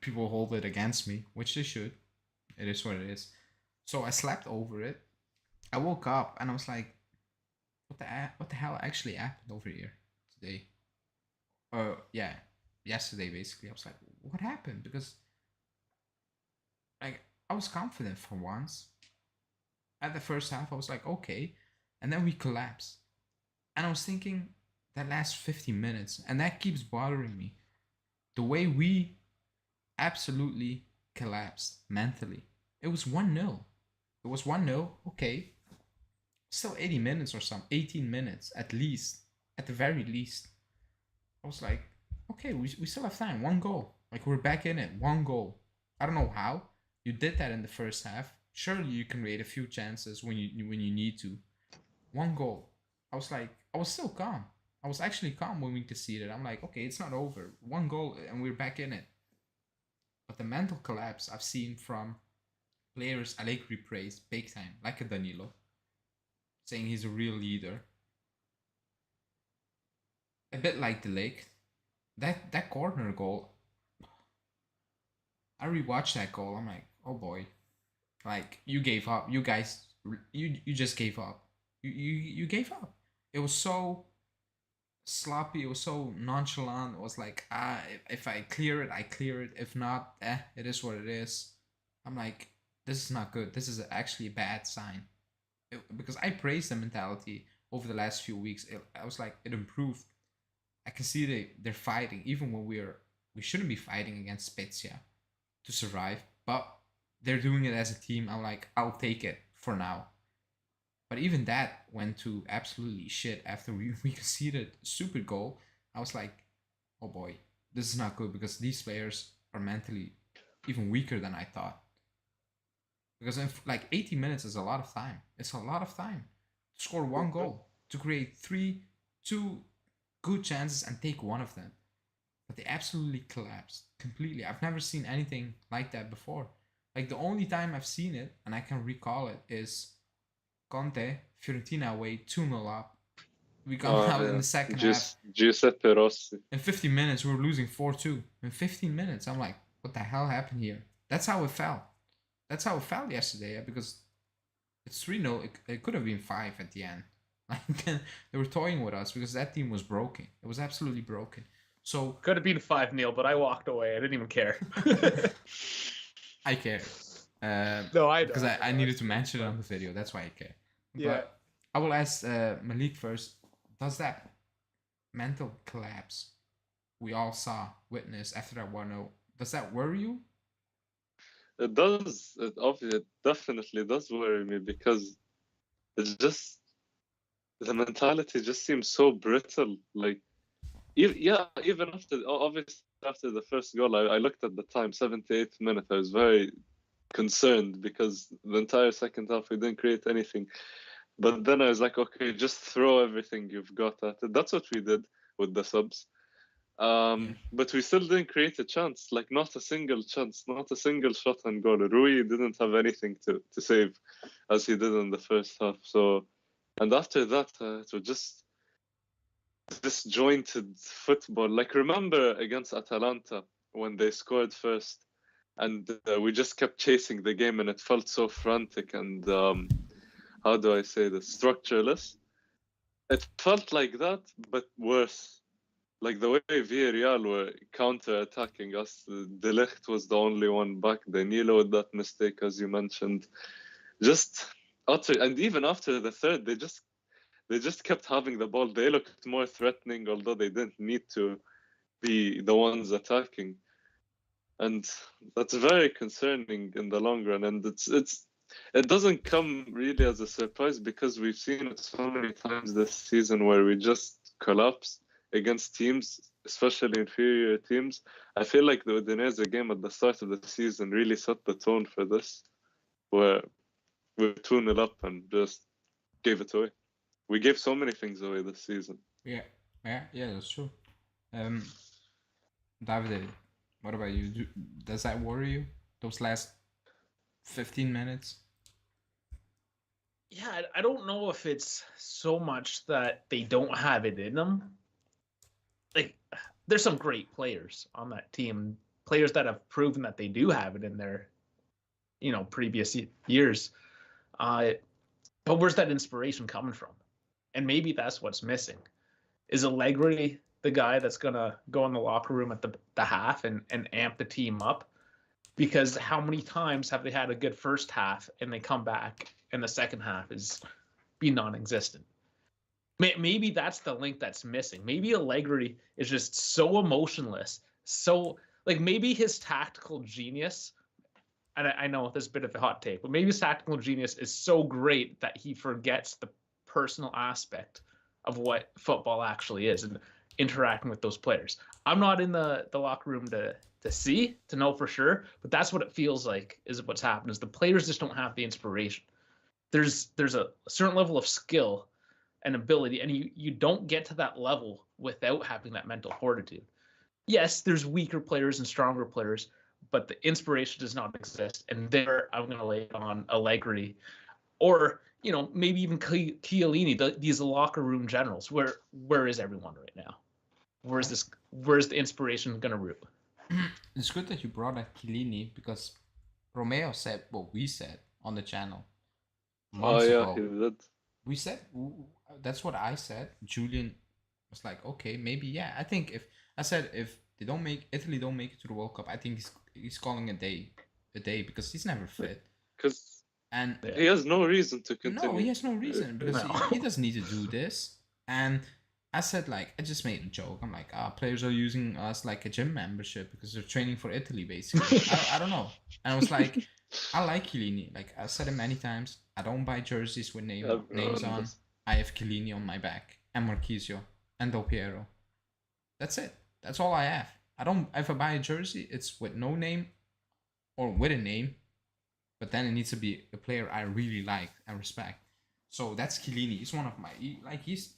people hold it against me, which they should. It is what it is. So I slept over it. I woke up and I was like, what the hell actually happened over here today? Yeah, yesterday basically. I was like, what happened? Because like I was confident for once. At the first half, I was like, okay, and then we collapsed. And I was thinking that last 50 minutes, and that keeps bothering me. The way we absolutely collapsed mentally. It was 1-0. It was 1-0, okay. Still 80 minutes or some 18 minutes at least, at the very least. I was like, okay, we still have time. 1 goal. Like we're back in it. 1 goal. I don't know how. You did that in the first half. Surely you can create a few chances when you need to. 1 goal. I was still calm. I was actually calm when we conceded. I'm like, okay, it's not over. 1 goal and we're back in it. But the mental collapse I've seen from players Allegri praised big time, like a Danilo, saying he's a real leader. A bit like the Lake. That corner goal. I rewatched that goal. I'm like, oh boy. Like you gave up. You guys you just gave up. You gave up. It was so sloppy. It was so nonchalant. It was like, if I clear it, I clear it. If not, it is what it is. I'm like, this is not good. This is actually a bad sign. Because I praised the mentality over the last few weeks. I was like, it improved. I can see they're fighting, even when we shouldn't be fighting against Spezia to survive. But they're doing it as a team. I'm like, I'll take it for now. But even that went to absolutely shit after we conceded a super goal. I was like, oh boy, this is not good because these players are mentally even weaker than I thought. Because like 80 minutes is a lot of time. It's a lot of time to score 1 goal, to create 2 good chances and take 1 of them. But they absolutely collapsed completely. I've never seen anything like that before. Like the only time I've seen it, and I can recall it, is Conte, Fiorentina away, 2-0 up. We come out in the second half. Giuseppe Rossi. In 15 minutes, we were losing 4-2. In 15 minutes, I'm like, what the hell happened here? That's how it felt. That's how it felt yesterday, because it's 3-0. It could have been 5 at the end. Like they were toying with us because that team was broken. It was absolutely broken. So could have been 5-0, but I walked away. I didn't even care. I care. No, I don't. Because I needed to mention it on the video. That's why I care. Yeah. But I will ask Malik first. Does that mental collapse we all witnessed after that 1-0, does that worry you? It does. It definitely does worry me because it's just the mentality just seems so brittle. Like, even after the first goal, I looked at the time, 78th minute. I was very concerned because the entire second half we didn't create anything. But then I was like, okay, just throw everything you've got at it. That's what we did with the subs. But we still didn't create a chance, like not a single chance, not a single shot on goal. Rui didn't have anything to save as he did in the first half. So, and after that, it was just disjointed football. Like, remember against Atalanta when they scored first and we just kept chasing the game and it felt so frantic and, how do I say this, structureless? It felt like that, but worse. Like the way Villarreal were counter-attacking us, De Ligt was the only one back. Danilo with that mistake, as you mentioned, just utter. And even after the third, they just kept having the ball. They looked more threatening, although they didn't need to be the ones attacking. And that's very concerning in the long run. And it doesn't come really as a surprise because we've seen it so many times this season where we just collapse against teams, especially inferior teams. I feel like the Udinese game at the start of the season really set the tone for this, where we 2-0 up and just gave it away. We gave so many things away this season. Yeah, that's true. Davide, what about you? Does that worry you? Those last 15 minutes? Yeah, I don't know if it's so much that they don't have it in them. Like, there's some great players on that team, players that have proven that they do have it in their, previous years. But where's that inspiration coming from? And maybe that's what's missing. Is Allegri the guy that's gonna go in the locker room at the half and amp the team up? Because how many times have they had a good first half and they come back and the second half is be non-existent? Maybe that's the link that's missing. Maybe Allegri is just so emotionless. So, like, maybe his tactical genius, and I know this is a bit of a hot take, but maybe his tactical genius is so great that he forgets the personal aspect of what football actually is and interacting with those players. I'm not in the locker room to know for sure, but that's what it feels like is what's happened is the players just don't have the inspiration. There's a certain level of skill and ability, and you don't get to that level without having that mental fortitude. Yes, there's weaker players and stronger players, but the inspiration does not exist. And there, I'm going to lay it on Allegri, or maybe even Chiellini, these locker room generals. Where is everyone right now? Where's the inspiration going to root? It's good that you brought up Chiellini because Romeo said what we said on the channel months ago. He did. We said that's what I said. Julian was like, okay, maybe yeah. I think if Italy don't make it to the World Cup, I think he's calling a day because he's never fit. And he has no reason to continue. No, he has no reason because he doesn't need to do this. And I said, like, I just made a joke. I'm like, players are using us like a gym membership because they're training for Italy, basically. I don't know. And I was like, I like Chiellini. Like, I said it many times. I don't buy jerseys with names on. I have Chiellini on my back, and Marchisio, and Del Piero. That's it. That's all I have. If I buy a jersey, it's with no name or with a name, but then it needs to be a player I really like and respect. So that's Chiellini. He's one of my, he's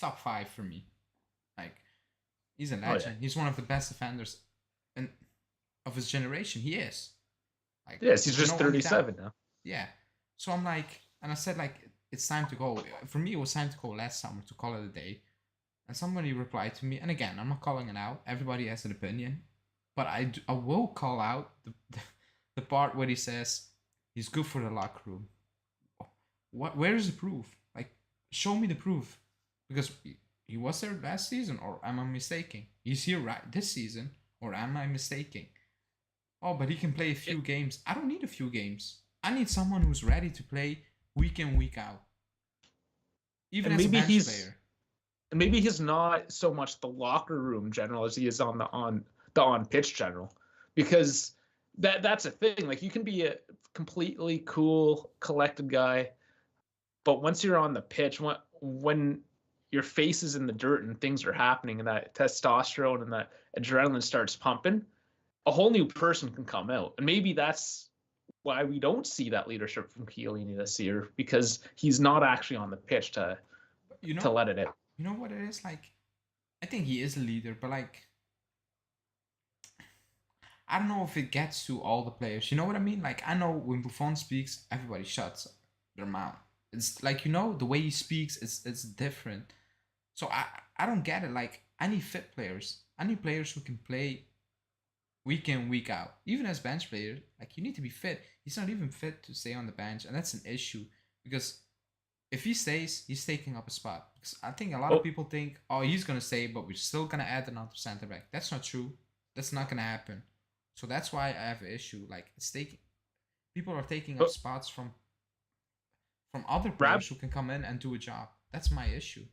top 5 for me. Like, he's a legend. Oh, yeah. He's one of the best defenders of his generation. He is. Like, yes, he's just 37 now. Yeah. So I'm like, and I said, like, it's time to go. For me, it was time to go last summer to call it a day. And somebody replied to me, and again, I'm not calling it out. Everybody has an opinion. But I will call out the part where he says he's good for the locker room. Where is the proof? Like, show me the proof. Because he was there last season, or am I mistaken? He's here right this season, or am I mistaken? Oh, but he can play a few games. I don't need a few games. I need someone who's ready to play week in, week out. Even as a bench player. And maybe he's not so much the locker room general as he is on the on pitch general, because that's a thing. Like, you can be a completely cool, collected guy, but once you're on the pitch, when your face is in the dirt and things are happening and that testosterone and that adrenaline starts pumping, a whole new person can come out. And maybe that's why we don't see that leadership from Chiellini this year, because he's not actually on the pitch to let it in. You know what it is like? I think he is a leader, but like I don't know if it gets to all the players. You know what I mean? Like I know when Buffon speaks, everybody shuts their mouth. It's like the way he speaks, it's different. So I don't get it. Like I need fit players. I need players who can play week in, week out. Even as bench player, like you need to be fit. He's not even fit to stay on the bench, and that's an issue because if he stays, he's taking up a spot. Because I think a lot of people think, oh, he's gonna stay, but we're still gonna add another center back. That's not true. That's not gonna happen. So that's why I have an issue. Like it's taking people are taking up spots from other players who can come in and do a job. That's my issue.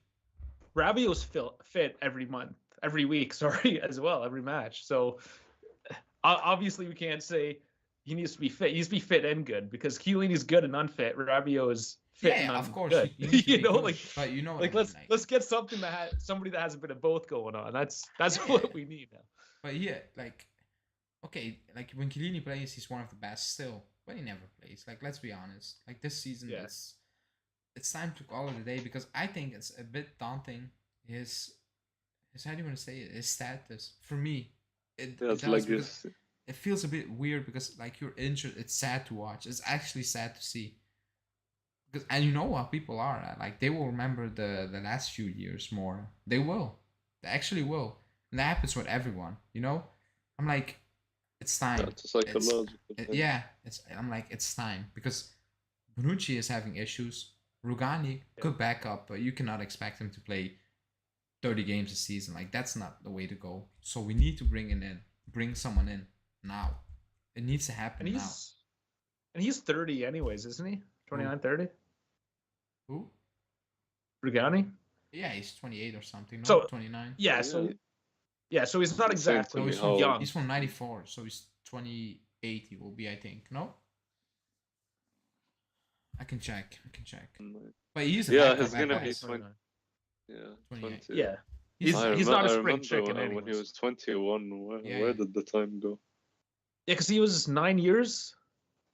Rabiot's fit every week, as well, every match. So obviously we can't say he needs to be fit. He needs to be fit and good, because Chiellini's good and unfit. Rabiot is fit and of course. good. You know, good, but you know, like let's get somebody that has a bit of both going on. That's what we need now. But yeah, like okay, like when Chiellini plays, he's one of the best still, but he never plays. Like let's be honest. Like this season, it's time to call it a day, because I think it's a bit daunting. His how do you want to say it? His status for me. It feels a bit weird because like you're injured. It's sad to watch. It's actually sad to see. Because and you know how people are. Like they will remember the last few years more. They will. They actually will. And that happens with everyone. You know. I'm like, it's time. That's a psychological thing. I'm like, it's time, because Bonucci is having issues. Rugani could back up, but you cannot expect him to play 30 games a season. Like that's not the way to go. So we need to bring someone in now. It needs to happen now. And he's 30 anyways, isn't he? 29, 30? Who? Rugani? Yeah, he's 28 or something. No? So 29. Yeah, so he's not exactly young. He's from 94, so he's 28 he will be, I think. No? I can check. But he's he's gonna be 20. Yeah, 28. 20. Yeah. He's not a spring chicken anyways. When he was 21, where did the time go? Yeah, because he was 9 years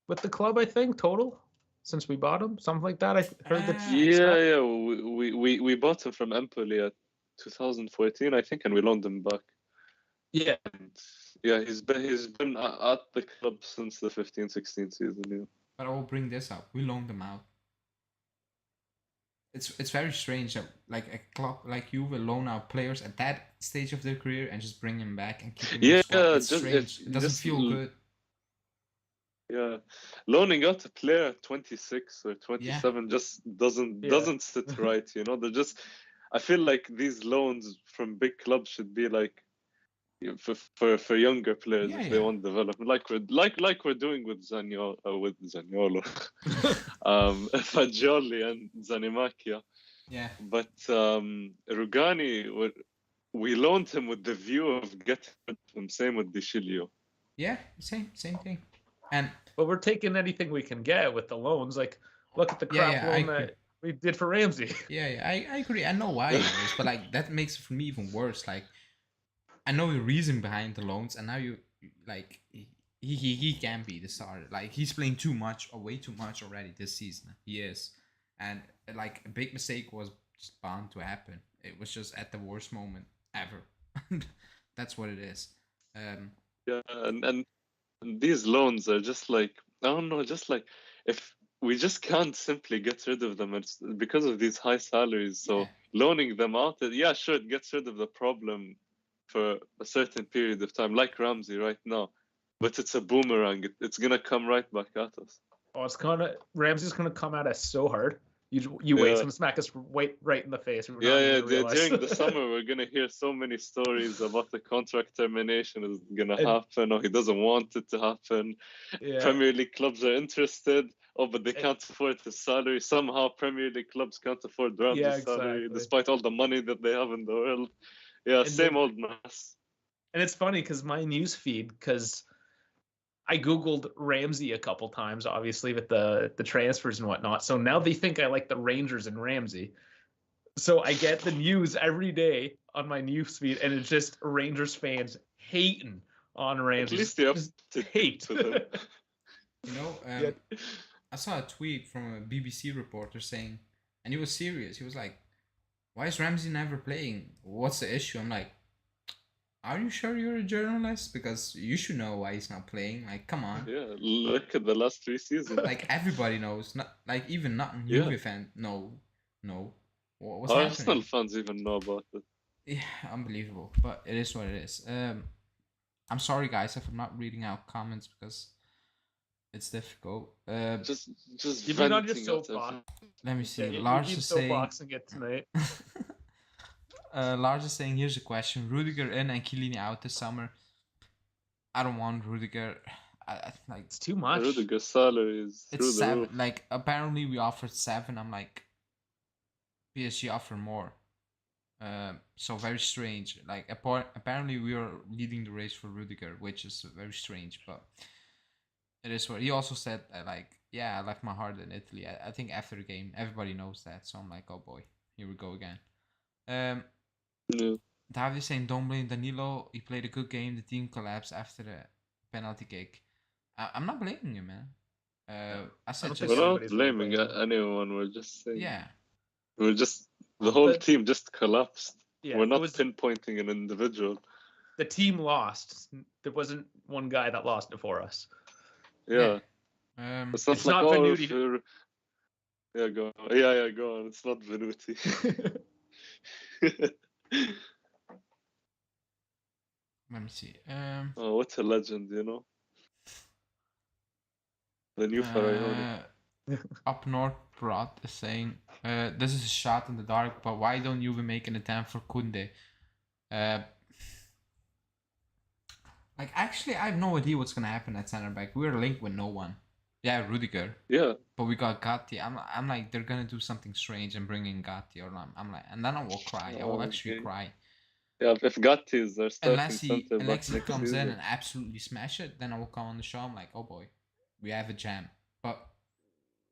with the club, I think, total, since we bought him. Something like that. I heard that. Yeah. We bought him from Empoli at 2014, I think, and we loaned him back. Yeah. And he's been at the club since the 15-16 season. Yeah. But I will bring this up. We loaned them out. It's very strange that like a club like you will loan out players at that stage of their career and just bring them back and keep them in the squad. It's strange. It doesn't feel good. Yeah, loaning out a player at 26 or 27 just doesn't sit right. You know, they're just. I feel like these loans from big clubs should be like for younger players if they want development, like we're doing with Zaniolo, Fagioli and Zanimacchia. Yeah. But Rugani, we loaned him with the view of getting him. Same with Dicilio. Yeah, same thing. But we're taking anything we can get with the loans. Like, look at the crap loan that we did for Ramsey. Yeah, I agree. I know why it is, but like that makes it for me even worse. Like, I know the reason behind the loans, and now you like he can be the starter. Like he's playing too much or way too much already this season. He is, and like a big mistake was just bound to happen. It was just at the worst moment ever. That's what it is. And these loans are just like, I don't know, just like if we just can't simply get rid of them, it's because of these high salaries. So loaning them out, sure, it gets rid of the problem for a certain period of time, like Ramsey right now, but it's a boomerang. It's gonna come right back at us. Oh, Ramsey's gonna come at us so hard. You wait, it's gonna smack us right in the face. During the summer, we're gonna hear so many stories about the contract termination is gonna happen, or he doesn't want it to happen. Premier League clubs are interested. Oh, but they can't afford his salary. Somehow, Premier League clubs can't afford Ramsey's salary, despite all the money that they have in the world. Yeah, same old mess. And it's funny because my news feed, because I Googled Ramsey a couple times, obviously, with the transfers and whatnot. So now they think I like the Rangers and Ramsey. So I get the news every day on my news feed, and it's just Rangers fans hating on Ramsey. At least they have to hate. You know, Yeah. I saw a tweet from a BBC reporter saying, and he was serious. He was like, "Why is Ramsey never playing? What's the issue?" I'm like, "Are you sure you're a journalist? Because you should know why he's not playing. Like, come on." Yeah, look at the last 3 seasons. Like everybody knows. Not like even not Yeah. Juve fan. No. What's Arsenal happening? fans even know about it. Yeah, unbelievable. But it is what it is. I'm sorry, guys, if I'm not reading out comments because it's difficult. Just You've been on your venting out soapbox. Let me see. Yeah, Lars you've been is saying. soapboxing it tonight. Lars is saying, here's a question: Rudiger in and Chiellini out this summer. I don't want Rudiger. I like It's too much. Rudiger's salary is through it's the 7. roof. Like apparently we offered 7. I'm like, PSG offered more. So very strange. Like apparently we are leading the race for Rudiger, which is very strange. But it is what he also said. Like, yeah, I left my heart in Italy. I think after the game, everybody knows that. So I'm like, oh boy, here we go again. Yeah. David is saying, don't blame Danilo. He played a good game. The team collapsed after the penalty kick. I'm not blaming you, man. I said don't just think We're not everybody's gonna blaming blame him. anyone. We're just saying. yeah. We're just the whole But- team just collapsed. Yeah, We're it not was pinpointing an individual. the team lost. There wasn't one guy that lost it for us. Yeah. It's not It's like not Venuti. Yeah, go on. Yeah, go on. It's not Venuti. Let me see. Oh, what a legend, you know. The new Faraioni. Up North Prot is saying, this is a shot in the dark, but why don't you make an attempt for Kunde? Like, actually, I have no idea what's gonna happen at center back. We're linked with no one. Yeah, Rudiger. Yeah. But we got Gatti. I'm like, they're gonna do something strange and bring in Gatti, or I'm like, and then I will cry. I will actually cry. Yeah, if Gatti is their starting Unless he centre back unless he next comes season. in and absolutely smash it, then I will come on the show. I'm like, oh boy, we have a jam. But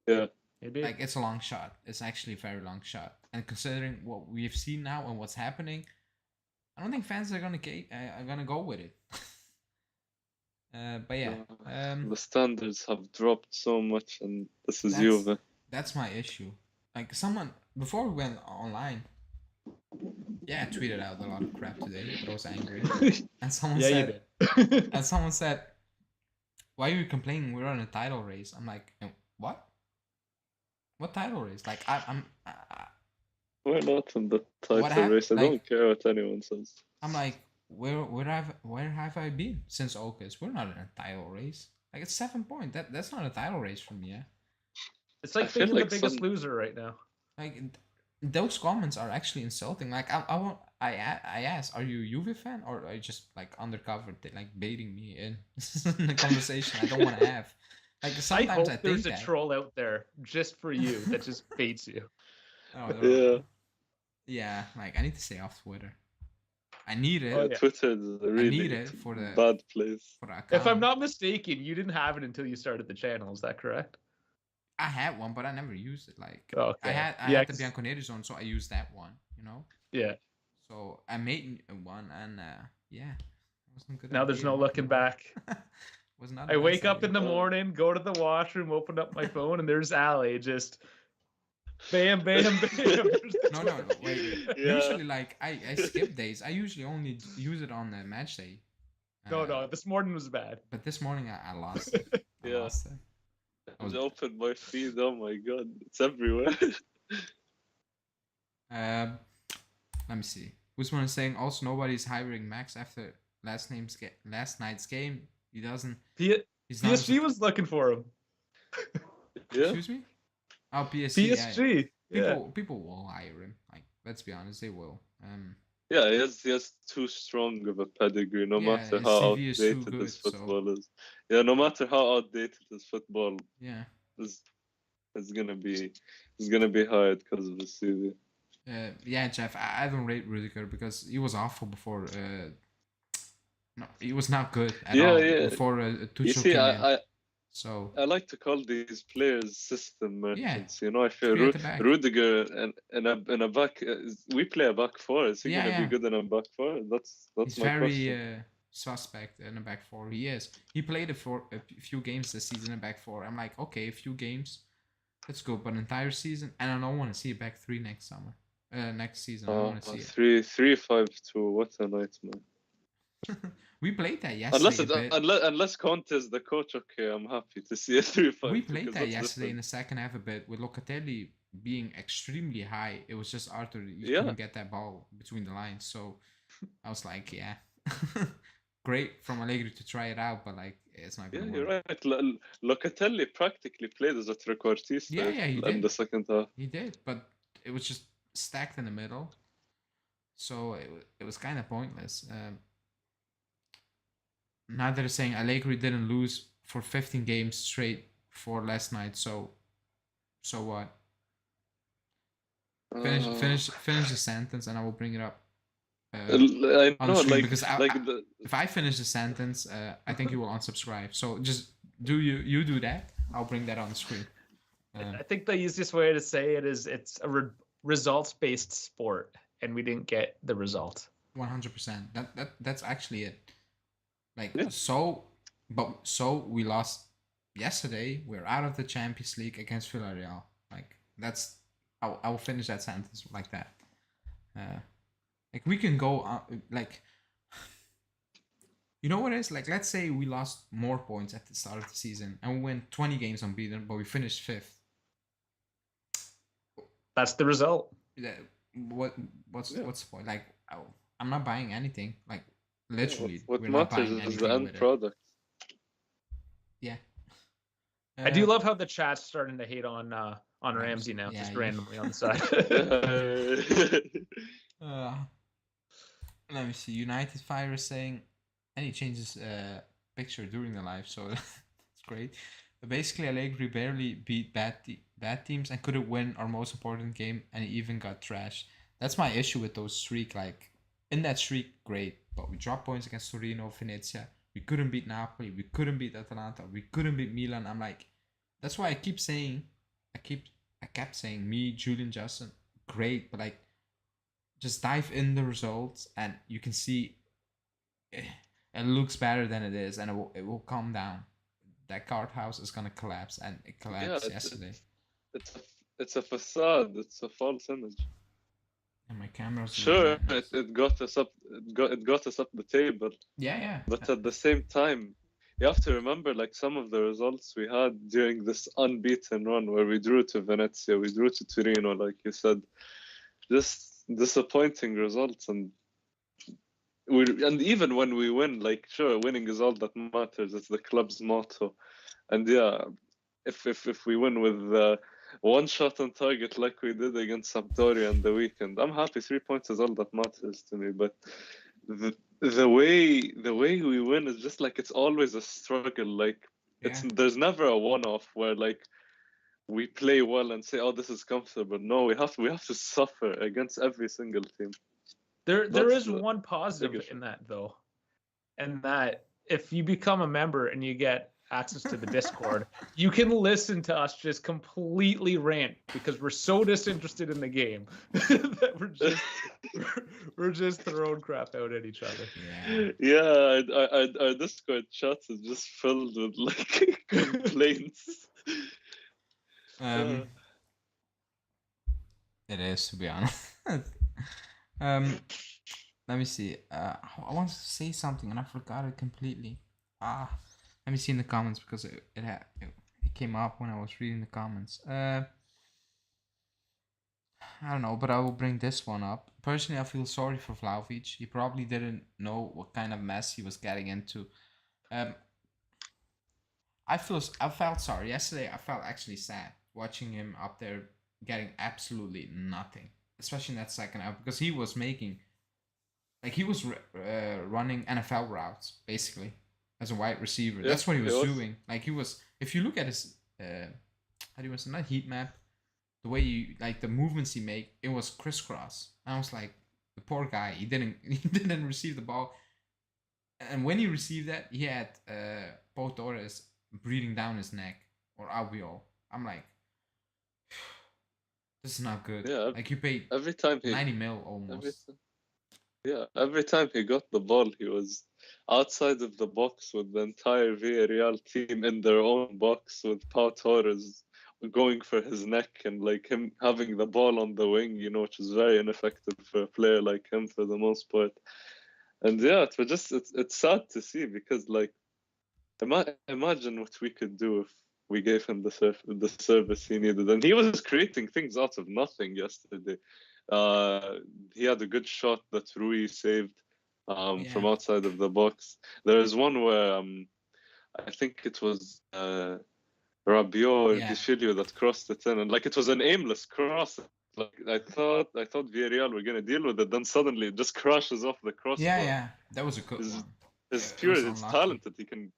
Yeah. Maybe. like, it's a long shot. It's actually a very long shot. And considering what we've seen now and what's happening, I don't think fans are gonna go with it. But yeah, The standards have dropped so much, and this is Juve. That's my issue. Like, someone before we went online, yeah, I tweeted out a lot of crap today, but I was angry. And someone said, you did. and someone said, "Why are you complaining? We're on a title race." I'm like, what? What title race? Like, I'm We're not in the title happened? race. I Like- don't care what anyone says. I'm like, where have I been since August? We're not in a title race. Like, it's 7 points. That's not a title race for me. Yeah. It's like I feel thinking like the biggest loser right now. Like, those comments are actually insulting. Like, I asked, are you a Juve fan, or are you just like undercover, like baiting me in the conversation I don't want to have? Like, sometimes I, hope think there's a that. troll out there just for you that just baits you. Oh, Yeah. Yeah, like, I need to stay off Twitter. I need it. Oh, yeah. Twitter is a really need it for the- bad place. For the account. If I'm not mistaken, you didn't have it until you started the channel. Is that correct? I had one, but I never used it. Like, Okay. I had Yeah, the Bianconerizone, so I used that one. You know. Yeah. So I made one, and yeah, it wasn't a good. Now there's idea. no looking back. Was not. I the wake best up in the idea. morning, go to the washroom, open up my phone, and there's Ali just bam, bam, bam. No, wait. Yeah. Usually, like, I skip days. I usually only use it on the match day. No, this morning was bad. But this morning I lost it. I Yeah. lost it. I opened my feed. Oh my god, it's everywhere. Let me see. Usman is saying also nobody's hiring Max after last night's game. He doesn't. He's not. PSG was looking for him. Yeah. Excuse me. Oh, PSG. PSG. Yeah. People will hire him. Like, let's be honest, they will. Yeah, he has too strong of a pedigree, no Yeah, matter his how CV is too outdated his good, so- football is. Yeah, no matter how outdated his football Yeah. is, it's gonna be hired because of his CV. Yeah, Jeff. I don't rate Rudiger because he was awful before. No, he was not good at all before Tuchel You see, came in. I So I like to call these players system merchants. You know, I feel three at the back. Rudiger and in a back, we play a back four. Is he Yeah, gonna yeah. be good in a back four? That's he's my very question. suspect in a back four. He is. He played it for a few games this season in back four. I'm like, okay, a few games, that's good, but an entire season, and I don't want to see a back three next summer. Next season, I don't want to see it. 3-5-2. What a nightmare. We played that yesterday. Unless Conte is the coach, okay, I'm happy to see a 3-5-2. We played that yesterday in the second half a bit with Locatelli being extremely high. It was just Arthur. You couldn't get that ball between the lines. So I was like, yeah, great from Allegri to try it out, but like it's not gonna work. You're right. Locatelli practically played as a trequartista in the second half. He did, but it was just stacked in the middle. So it was kind of pointless. Now they're saying Allegri didn't lose for 15 games straight for last night. So what? Finish the sentence, and I will bring it up. I know, because if I finish the sentence, I think you will unsubscribe. So just you do that. I'll bring that on the screen. I think the easiest way to say it is it's a results-based sport, and we didn't get the result. 100%. That's actually it. Like so we lost yesterday. We're out of the Champions League against Villarreal. Like that's I will finish that sentence like that. Like we can go like, you know what it is? Like let's say we lost more points at the start of the season and we went 20 games unbeaten, but we finished 5th. That's the result. What's the point? Like I'm not buying anything. Like literally, what matters is the end product. Yeah. I do love how the chat's starting to hate on Ramsey now, just randomly on the side. Let me see. United Fire is saying any changes picture during the live, so that's great. But basically, Allegri barely beat bad teams and couldn't win our most important game, and he even got trashed. That's my issue with those streak. Like in that streak, great, but we dropped points against Torino, Venezia. We couldn't beat Napoli. We couldn't beat Atalanta. We couldn't beat Milan. I'm like, that's why I kept saying, me, Julian, Justin, great, but like, just dive in the results and you can see it looks better than it is, and it will calm down. That card house is gonna collapse, and it collapsed yesterday. It's a facade. It's a false image. And my camera's sure it got us up. It got us up the table. Yeah. But at the same time, you have to remember, like, some of the results we had during this unbeaten run, where we drew to Venezia, we drew to Torino, like you said, just disappointing results, and even when we win, like, sure, winning is all that matters. It's the club's motto, and yeah, if we win with one shot on target like we did against Sampdoria on the weekend, I'm happy. 3 points is all that matters to me. But the way we win is just like, it's always a struggle. Like there's never a one-off where like we play well and say, oh, this is comfortable. No, we have to suffer against every single team. There is one positive in that, though, and that if you become a member and you get access to the Discord, you can listen to us just completely rant because we're so disinterested in the game that we're just throwing crap out at each other. Yeah, our Discord chat is just filled with like complaints. It is, to be honest. Let me see. I wanted to say something and I forgot it completely. Let me see in the comments because it came up when I was reading the comments. I don't know, but I will bring this one up. Personally, I feel sorry for Vlahovic. He probably didn't know what kind of mess he was getting into. I felt sorry. Yesterday, I felt actually sad watching him up there getting absolutely nothing, especially in that second half, because he was making, like, he was running NFL routes basically as a wide receiver. That's what he was doing. Like, he was, if you look at his how do you say, not heat map, the way you, like, the movements he made, it was crisscross. And I was like, the poor guy, he didn't receive the ball, and when he received that, he had Pau Torres breathing down his neck, or alveol. I'm like, this is not good. Yeah, like, you paid every time 90 mil almost. Yeah, every time he got the ball, he was outside of the box with the entire Villarreal team in their own box with Pau Torres going for his neck and like him having the ball on the wing, which is very ineffective for a player like him for the most part. And yeah, it was just it's sad to see because like imagine what we could do if we gave him the service he needed, and he was creating things out of nothing yesterday. Uh, he had a good shot that Rui saved from Yeah, outside of the box. There is one where I think it was Rabiot or yeah, Gishilio that crossed it in, and like it was an aimless cross. Like I thought Villarreal were gonna deal with it, then suddenly it just crashes off the yeah, crossbar. yeah. That was a good His one. his It was pure, it's unlucky. talented. He can,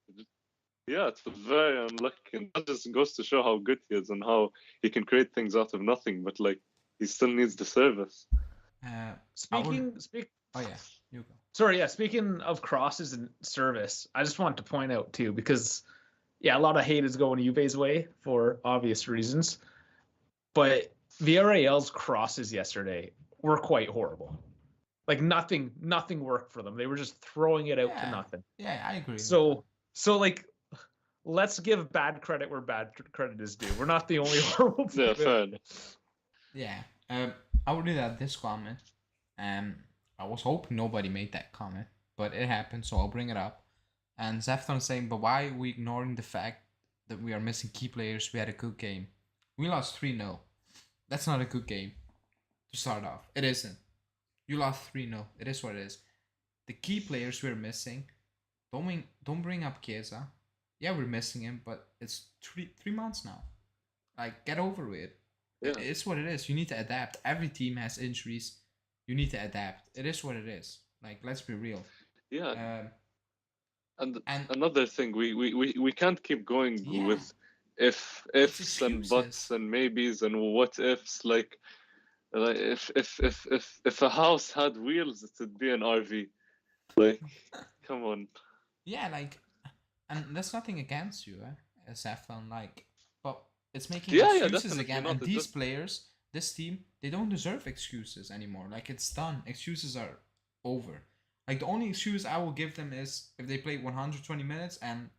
yeah, it's very unlucky, and that just goes to show how good he is and how he can create things out of nothing. But like, he still needs the service. I would. Speaking speak Oh yeah, you go. Sorry, yeah, speaking of crosses and service, I just want to point out too, because yeah, a lot of hate is going Juve's way for obvious reasons. But Villarreal's crosses yesterday were quite horrible. Like nothing worked for them. They were just throwing it out to Yeah, nothing. yeah, I agree with that. So like let's give bad credit where bad credit is due. We're not the only horrible team. Yeah, fair enough. Yeah. I would do that this comment. Um, I was hoping nobody made that comment, but it happened, so I'll bring it up. And Zefton saying, but why are we ignoring the fact that we are missing key players? We had a good game. We lost 3-0. That's not a good game to start off. It isn't. You lost 3-0. It is what it is. The key players we're missing, don't bring up Chiesa. Yeah, we're missing him, but it's 3 months now. Like, get over it. Yeah, It's what it is. You need to adapt. Every team has injuries. You need to adapt. It is what it is. Like, let's be real. yeah. Um, And and another thing, we can't keep going yeah, with it's ifs and buts excuses. and maybes and what ifs. Like if a house had wheels, it would be an RV. Like, come on. Yeah, like, and that's nothing against you, Saffron. Like, but it's making Yeah, excuses definitely again. not. And It these just players, this team, they don't deserve excuses anymore. Like, it's done. Excuses are over. Like, the only excuse I will give them is if they play 120 minutes and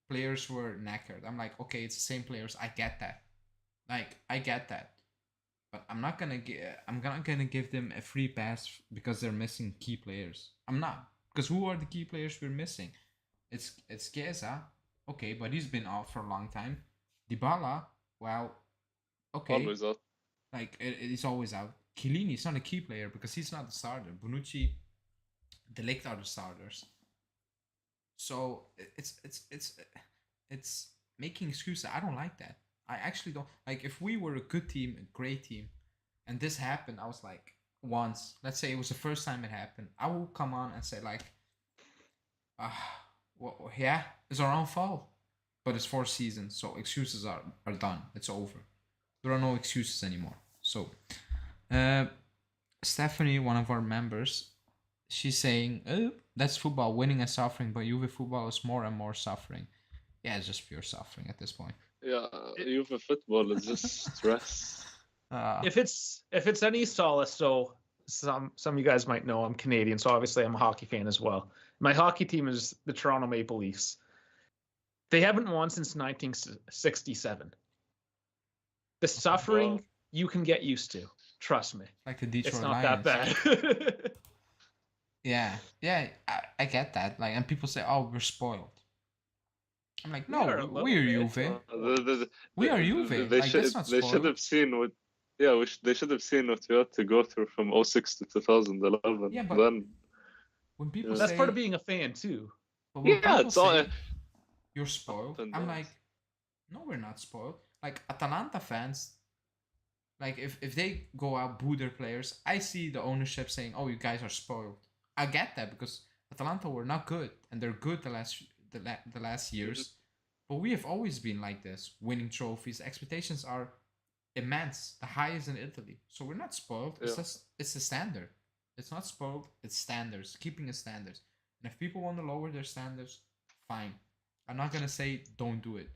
players were knackered. I'm like, okay, it's the same players. I get that. Like, I get that. But I'm not gonna give them a free pass because they're missing key players. I'm not. Because who are the key players we're missing? It's Chiesa, okay, but he's been out for a long time. Dybala, well, okay, always out. like it's always out. Chiellini is not a key player because he's not the starter. Bonucci, De Ligt are the starters. So it's making excuses. I don't like that. I actually don't like. If we were a good team, a great team, and this happened, I was like, once. Let's say it was the first time it happened. I will come on and say like, well, yeah, it's our own fault. But it's 4 seasons, so excuses are done. It's over. There are no excuses anymore. So, uh, Stephanie, one of our members, she's saying, oh, that's football, winning and suffering, but Juve football is more and more suffering. Yeah, it's just pure suffering at this point. Yeah, It, Juve football is just stress. Uh, if it's any solace, so some of you guys might know I'm Canadian, so obviously I'm a hockey fan as well. My hockey team is the Toronto Maple Leafs. They haven't won since 1967. The suffering Wow. you can get used to. Trust me. like the It's Detroit not Lions. that bad. Yeah, yeah, I get that. Like, and people say, "Oh, we're spoiled." I'm like, We are a no, little we're bit. Juve. The, We are Juve. they Like, that's should not they should spoiled. have seen what. Yeah, they should have seen what we had to go through from '06 to 2011. Yeah, but Then, when people yeah, That's part of say, being a fan too. but when yeah, people it's all say you're up spoiled, and I'm downs. like, no, we're not spoiled. Like Atalanta fans, like if they go out boo their players, I see the ownership saying, "Oh, you guys are spoiled." I get that because Atalanta were not good, and they're good the last Mhm. years. But we have always been like this, winning trophies. Expectations are immense, the highest in Italy. So we're not spoiled. It's Yeah, just it's the standard. It's not spoiled. It's standards. Keeping the standards. And if people want to lower their standards, fine. I'm not gonna say don't do it,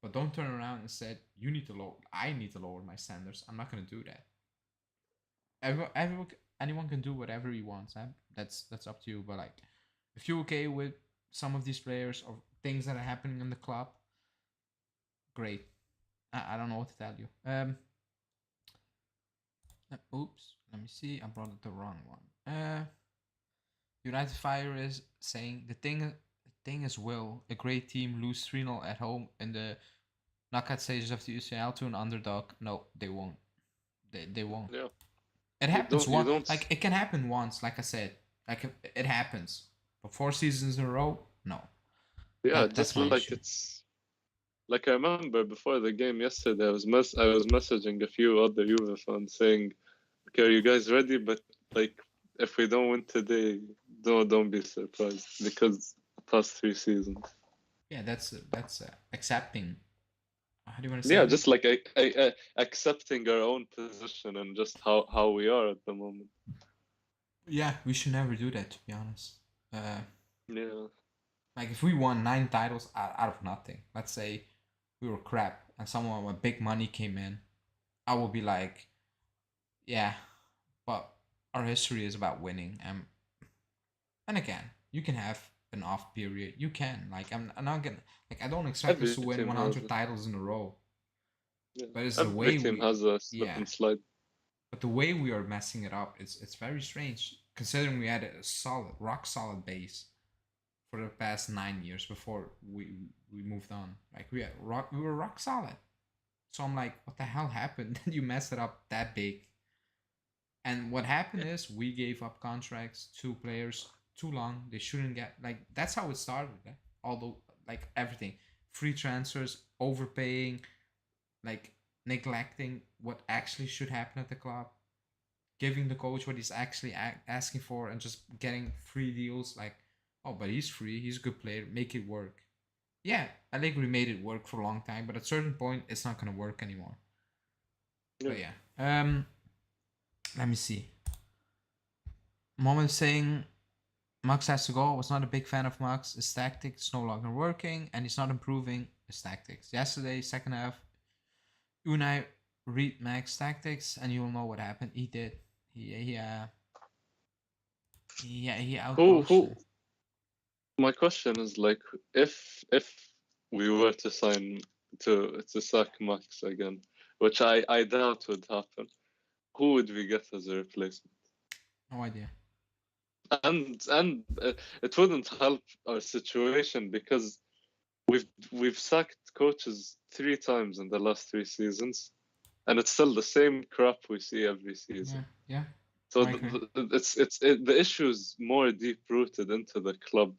but don't turn around and say you need to lower. I need to lower my standards. I'm not gonna do that. Everyone, anyone can do whatever he wants. That's up to you. But like, if you're okay with some of these players or things that are happening in the club, great. I don't know what to tell you. Oops. Let me see. I brought it the wrong one. United Fire is saying the thing is, will a great team lose 3-0 at home in the knockout stages of the UCL to an underdog? No, they won't. They won't. Yeah. It You happens don't. You once. don't. Like, it can happen once. Like I said, like it happens. But 4 seasons in a row, no. Yeah, That's just my like issue. it's like I remember before the game yesterday, I was messaging a few other Juve fans saying, "Okay, are you guys ready? But like, if we don't win today, don't be surprised because past 3 seasons." Yeah, that's accepting. How do you want to say Yeah, it? just like I accepting our own position and just how we are at the moment. Yeah, we should never do that, to be honest. Yeah. Like, if we won 9 titles out of nothing, let's say we were crap and someone with big money came in, I will be like, yeah, but our history is about winning. And again, you can have an off period. You can. Like, I'm not gonna, like, I don't expect us Every to win team has 100 it. titles in a row. Yeah. But it's the Every way team we, has a slip yeah. and slide. But the way we are messing it up, it's very strange considering we had a solid, rock solid base for the past 9 years before we moved on. Like, we were rock solid. So I'm like, what the hell happened? You messed it up that big. And what happened is we gave up contracts to players too long. They shouldn't get, like, that's how it started. Although, like, everything, free transfers, overpaying, like, neglecting what actually should happen at the club, giving the coach what he's actually asking for, and just getting free deals. Like, oh, but he's free, he's a good player, make it work. Yeah, Allegri made it work for a long time, but at a certain point, it's not gonna work anymore. Yeah. But yeah, let me see. Mom is saying Max has to go. I was not a big fan of Max. His tactics no longer working, and he's not improving his tactics. Yesterday, second half, Unai read Max tactics, and you'll know what happened. He did. He outcoached Who? him. My question is like, if we were to sign to sack Max again, which I doubt would happen, who would we get as a replacement? No idea. And it wouldn't help our situation because we've sacked coaches 3 times in the last 3 seasons, and it's still the same crap we see every season. Yeah. So I agree. the issue is more deep rooted into the club.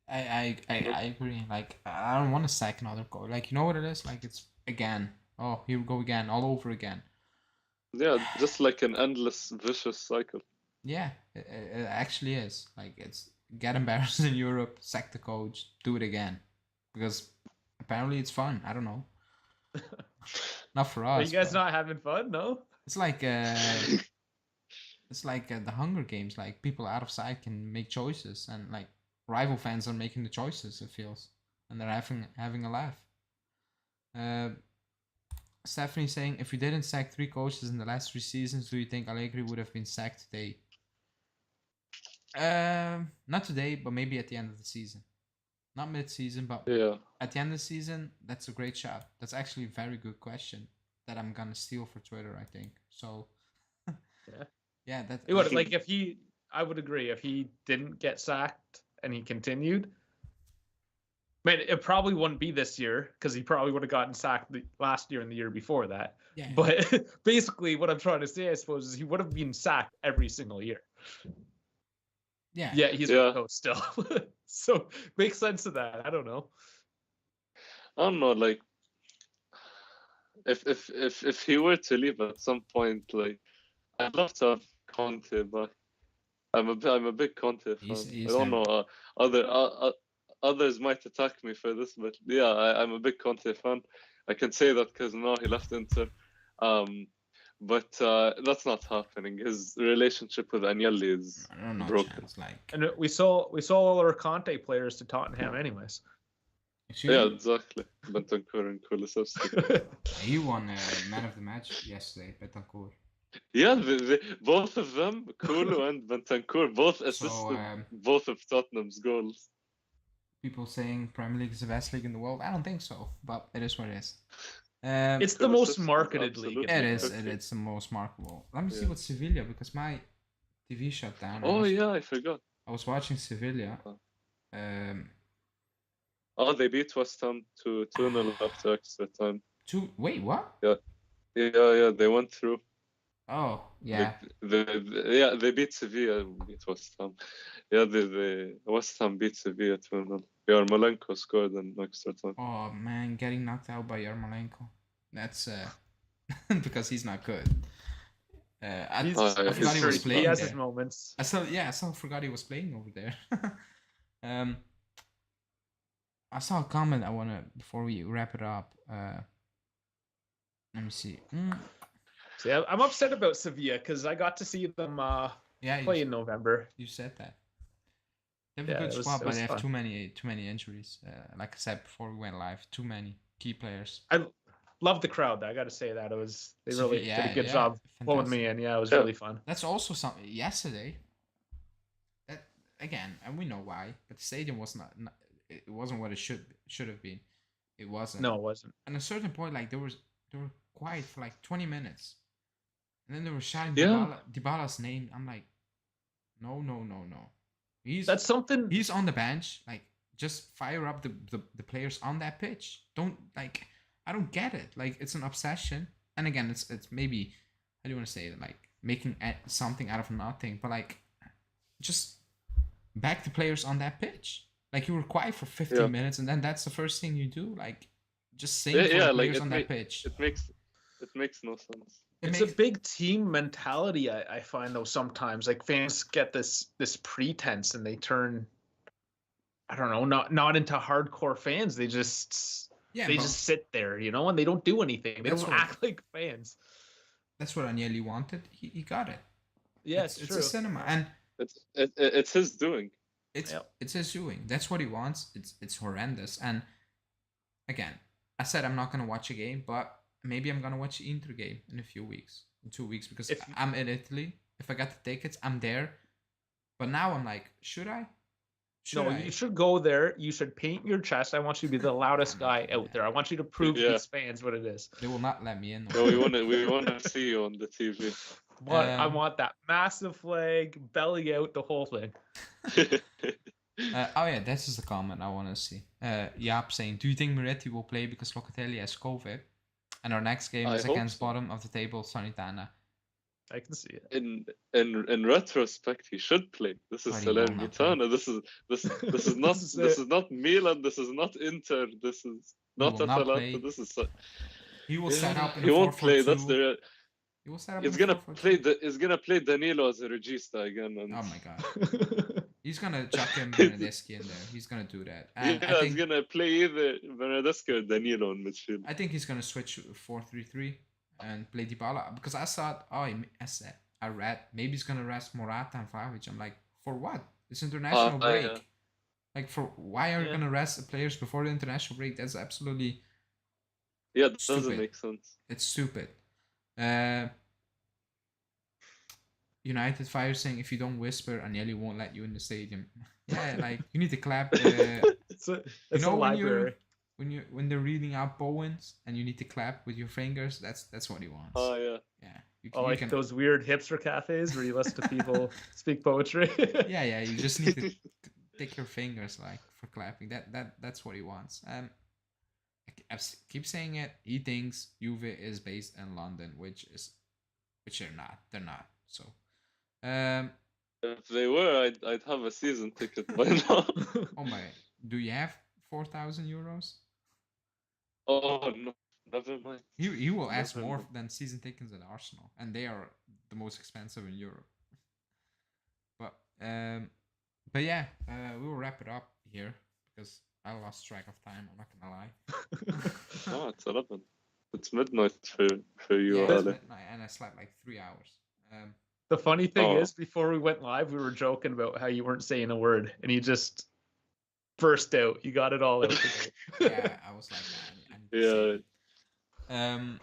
I agree. Like, I don't want to sack another coach. Like, you know what it is? Like, it's again. Oh, here we go again, all over again. Yeah, just like an endless vicious cycle. Yeah, it actually is. Like, it's get embarrassed in Europe, sack the coach, do it again, because apparently it's fun. I don't know. Not for Are us. you guys But not having fun? No. it's like the Hunger Games. Like, people out of sight can make choices, and like rival fans are making the choices. It feels, and they're having a laugh. Uh, Stephanie saying, if we didn't sack 3 coaches in the last 3 seasons, do you think Allegri would have been sacked today? Not today, but maybe at the end of the season. Not mid-season, but Yeah. at the end of the season. That's a great shot. That's actually a very good question that I'm gonna steal for Twitter, I think. So, Yeah. yeah, that It would, like, I would agree if he didn't get sacked and he continued. Man, it probably wouldn't be this year because he probably would have gotten sacked last year and the year before that. Yeah. But basically, what I'm trying to say, I suppose, is he would have been sacked every single year. Yeah. Yeah, he's Yeah. a coach still. So makes sense of that. I don't know. I don't know, like if he were to leave at some point, like I'd love to have Conte back. I'm a big Conte fan. He's I don't him. know. Others might attack me for this, but yeah, I'm a big Conte fan. I can say that because now he left Inter. But that's not happening. His relationship with Agnelli is No broken. chance. Like, And we saw all our Conte players to Tottenham, anyways. Excuse Yeah, me? exactly. Bentancur and Kulusevski. He won man of the match yesterday, Betancourt. Yeah, both of them, Kulu and Bentancur, both So assisted both of Tottenham's goals. people saying Premier League is the best league in the world. I don't think so, but it is what it is. It's the most Kulusevski is marketed league. absolutely It is. cooking. It's the most marketable. Let me see Yeah. what Sevilla, because my TV shut down. Oh yeah, I forgot. I was watching Sevilla. Oh. Um, Oh, they beat West Ham 2-0 after extra time. wait, what? Yeah, they went through. Oh, yeah. They beat Sevilla, beat West Ham. Yeah, the West Ham beat Sevilla 2-0. Yarmolenko scored in extra time. Oh man, getting knocked out by Yarmolenko. That's because he's not good. I forgot he was playing He has there. his moments. I forgot he was playing over there. I saw a comment I wanna before we wrap it up. Let me see. See, I'm upset about Sevilla because I got to see them play in November. You said that. They have a good squad, but they have too many injuries. Like I said before we went live, too many key players. I love the crowd. I got to say that they really did a good job pulling me in. Yeah, it was really fun. That's also something. Yesterday, that again, and we know why, but the stadium was not it wasn't what it should have been. It wasn't. No, it wasn't. At a certain point, like they were quiet for like 20 minutes, and then they were shouting Dybala's name. I'm like, no. That's something. He's on the bench. Like, just fire up the players on that pitch. Don't like. I don't get it. Like, it's an obsession. And again, it's maybe, how do you want to say it? Like making something out of nothing. But like, just back the players on that pitch. Like, you were quiet for 15 minutes, and then that's the first thing you do. Like, just sing for the players on that pitch. It makes no sense. It's a big team mentality. I find though sometimes like fans get this pretense and they turn, I don't know, not into hardcore fans. They just just sit there, you know, and they don't do anything. They don't act like fans. That's what Agnelli wanted. He got it. Yeah, it's a cinema, and it's his doing. It's his doing. That's what he wants. It's horrendous. And again, I said I'm not gonna watch a game, but maybe I'm gonna watch the Inter game in 2 weeks, because I'm in Italy. If I got the tickets, I'm there. But now I'm like, should I? You should go there. You should paint your chest. I want you to be the loudest guy out there. I want you to prove to these fans what it is. They will not let me in. No, we want to see you on the TV. I want that massive flag, belly out, the whole thing. This is the comment I want to see. Jaap saying, do you think Moretti will play because Locatelli has COVID? And our next game is against bottom of the table, Sanitana. I can see it. In retrospect, he should play. This is Salernitana. This is not Milan. This is not Inter. This is not Atalanta. This is. He will set up. He won't play. That's the. He will set up. He's gonna play. He's gonna play Danilo as a regista again. And... Oh my god. He's gonna chuck him Bernardeschi in there. He's gonna do that. And he's gonna play either Bernardeschi or Danilo in midfield. I think he's gonna switch 4-3-3 and play Dybala, because I thought, I read maybe he's gonna rest Morata and Vlahovic. I'm like, for what? It's international break. Yeah. Like, for why are you gonna rest the players before the international break? That's absolutely that doesn't make sense. It's stupid. United Fire saying, if you don't whisper, Agnelli won't let you in the stadium. Yeah, like, you need to clap. It's a library. When they're reading out poems and you need to clap with your fingers, that's what he wants. Oh yeah. Yeah. Those weird hipster cafes where you listen to people speak poetry. Yeah. You just need to take your fingers like for clapping. That's what he wants. I keep saying it. He thinks Juve is based in London, which they're not. They're not. So. If they were, I'd have a season ticket by now. Oh my! Do you have 4,000 euros? Oh no, never mind. He will ask more than season tickets at Arsenal, and they are the most expensive in Europe. But yeah, we will wrap it up here because I lost track of time. I'm not gonna lie. Oh, it's 11. It's midnight for you, Ale. It's midnight, and I slept like 3 hours. The funny thing is, before we went live, we were joking about how you weren't saying a word, and you just burst out. You got it all out today. Yeah, I was like, I need to say it. Yeah.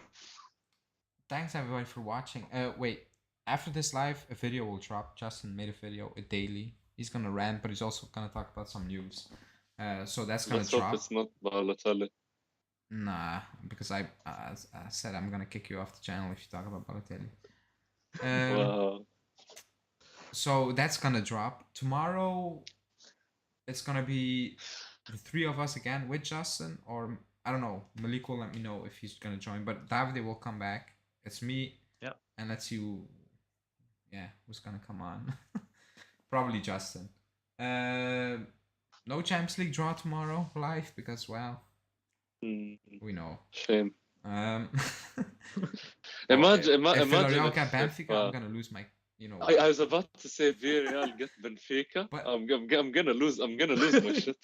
Thanks everybody for watching. Wait, after this live, a video will drop. Justin made a video, a daily. He's gonna rant, but he's also gonna talk about some news. So that's gonna Let's hope drop. it's not Balotelli. Nah, because I said I'm gonna kick you off the channel if you talk about Balotelli. Wow. So that's gonna drop tomorrow. It's gonna be the three of us again with Justin, or I don't know. Malik will let me know if he's gonna join, but Davide will come back. It's me. Yep. And let's see who. Yeah, who's gonna come on? Probably Justin. No Champions League draw tomorrow live because well, we know. Shame. Imagine Imagine if Benfica, I'm gonna lose my. You know. I was about to say Villarreal get Benfica. But I'm gonna lose. I'm gonna lose my shit.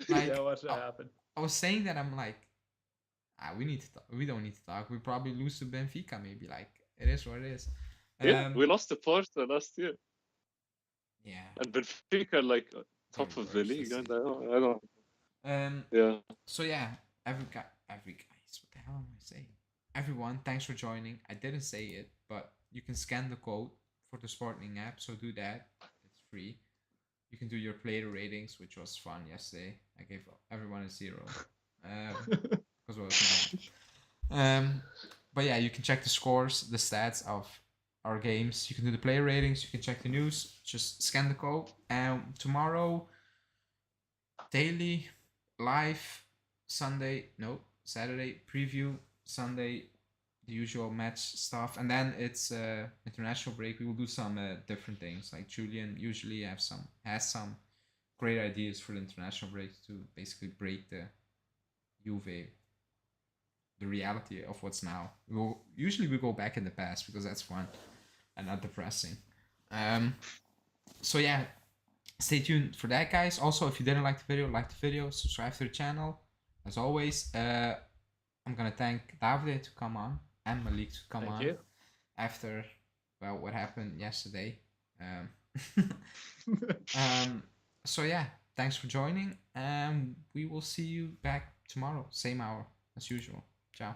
Like, yeah, watch that happen. I was saying that I'm like, we need to talk. We don't need to talk. We probably lose to Benfica. Maybe like it is what it is. Yeah, we lost to Porto last year. Yeah. And Benfica like top of the league. I don't. Yeah. So yeah, every guys. What the hell am I saying? Everyone, thanks for joining. I didn't say it, but you can scan the code for the SPORTENING app, so do that. It's free. You can do your player ratings, which was fun yesterday. I gave everyone a 0. Because what was but yeah, you can check the scores, the stats of our games. You can do the player ratings. You can check the news. Just scan the code. Tomorrow, daily, live, Saturday preview, Sunday the usual match stuff, and then it's international break. We will do some different things. Like Julian usually has some great ideas for the international break to basically break the Juve, the reality of what's now. We go back in the past because that's fun and not depressing. So yeah, stay tuned for that, guys. Also, if you didn't like the video, subscribe to the channel. As always, I'm gonna thank Davide to come on and Malik to come on. You. After what happened yesterday. So yeah, thanks for joining, and we will see you back tomorrow, same hour as usual. Ciao.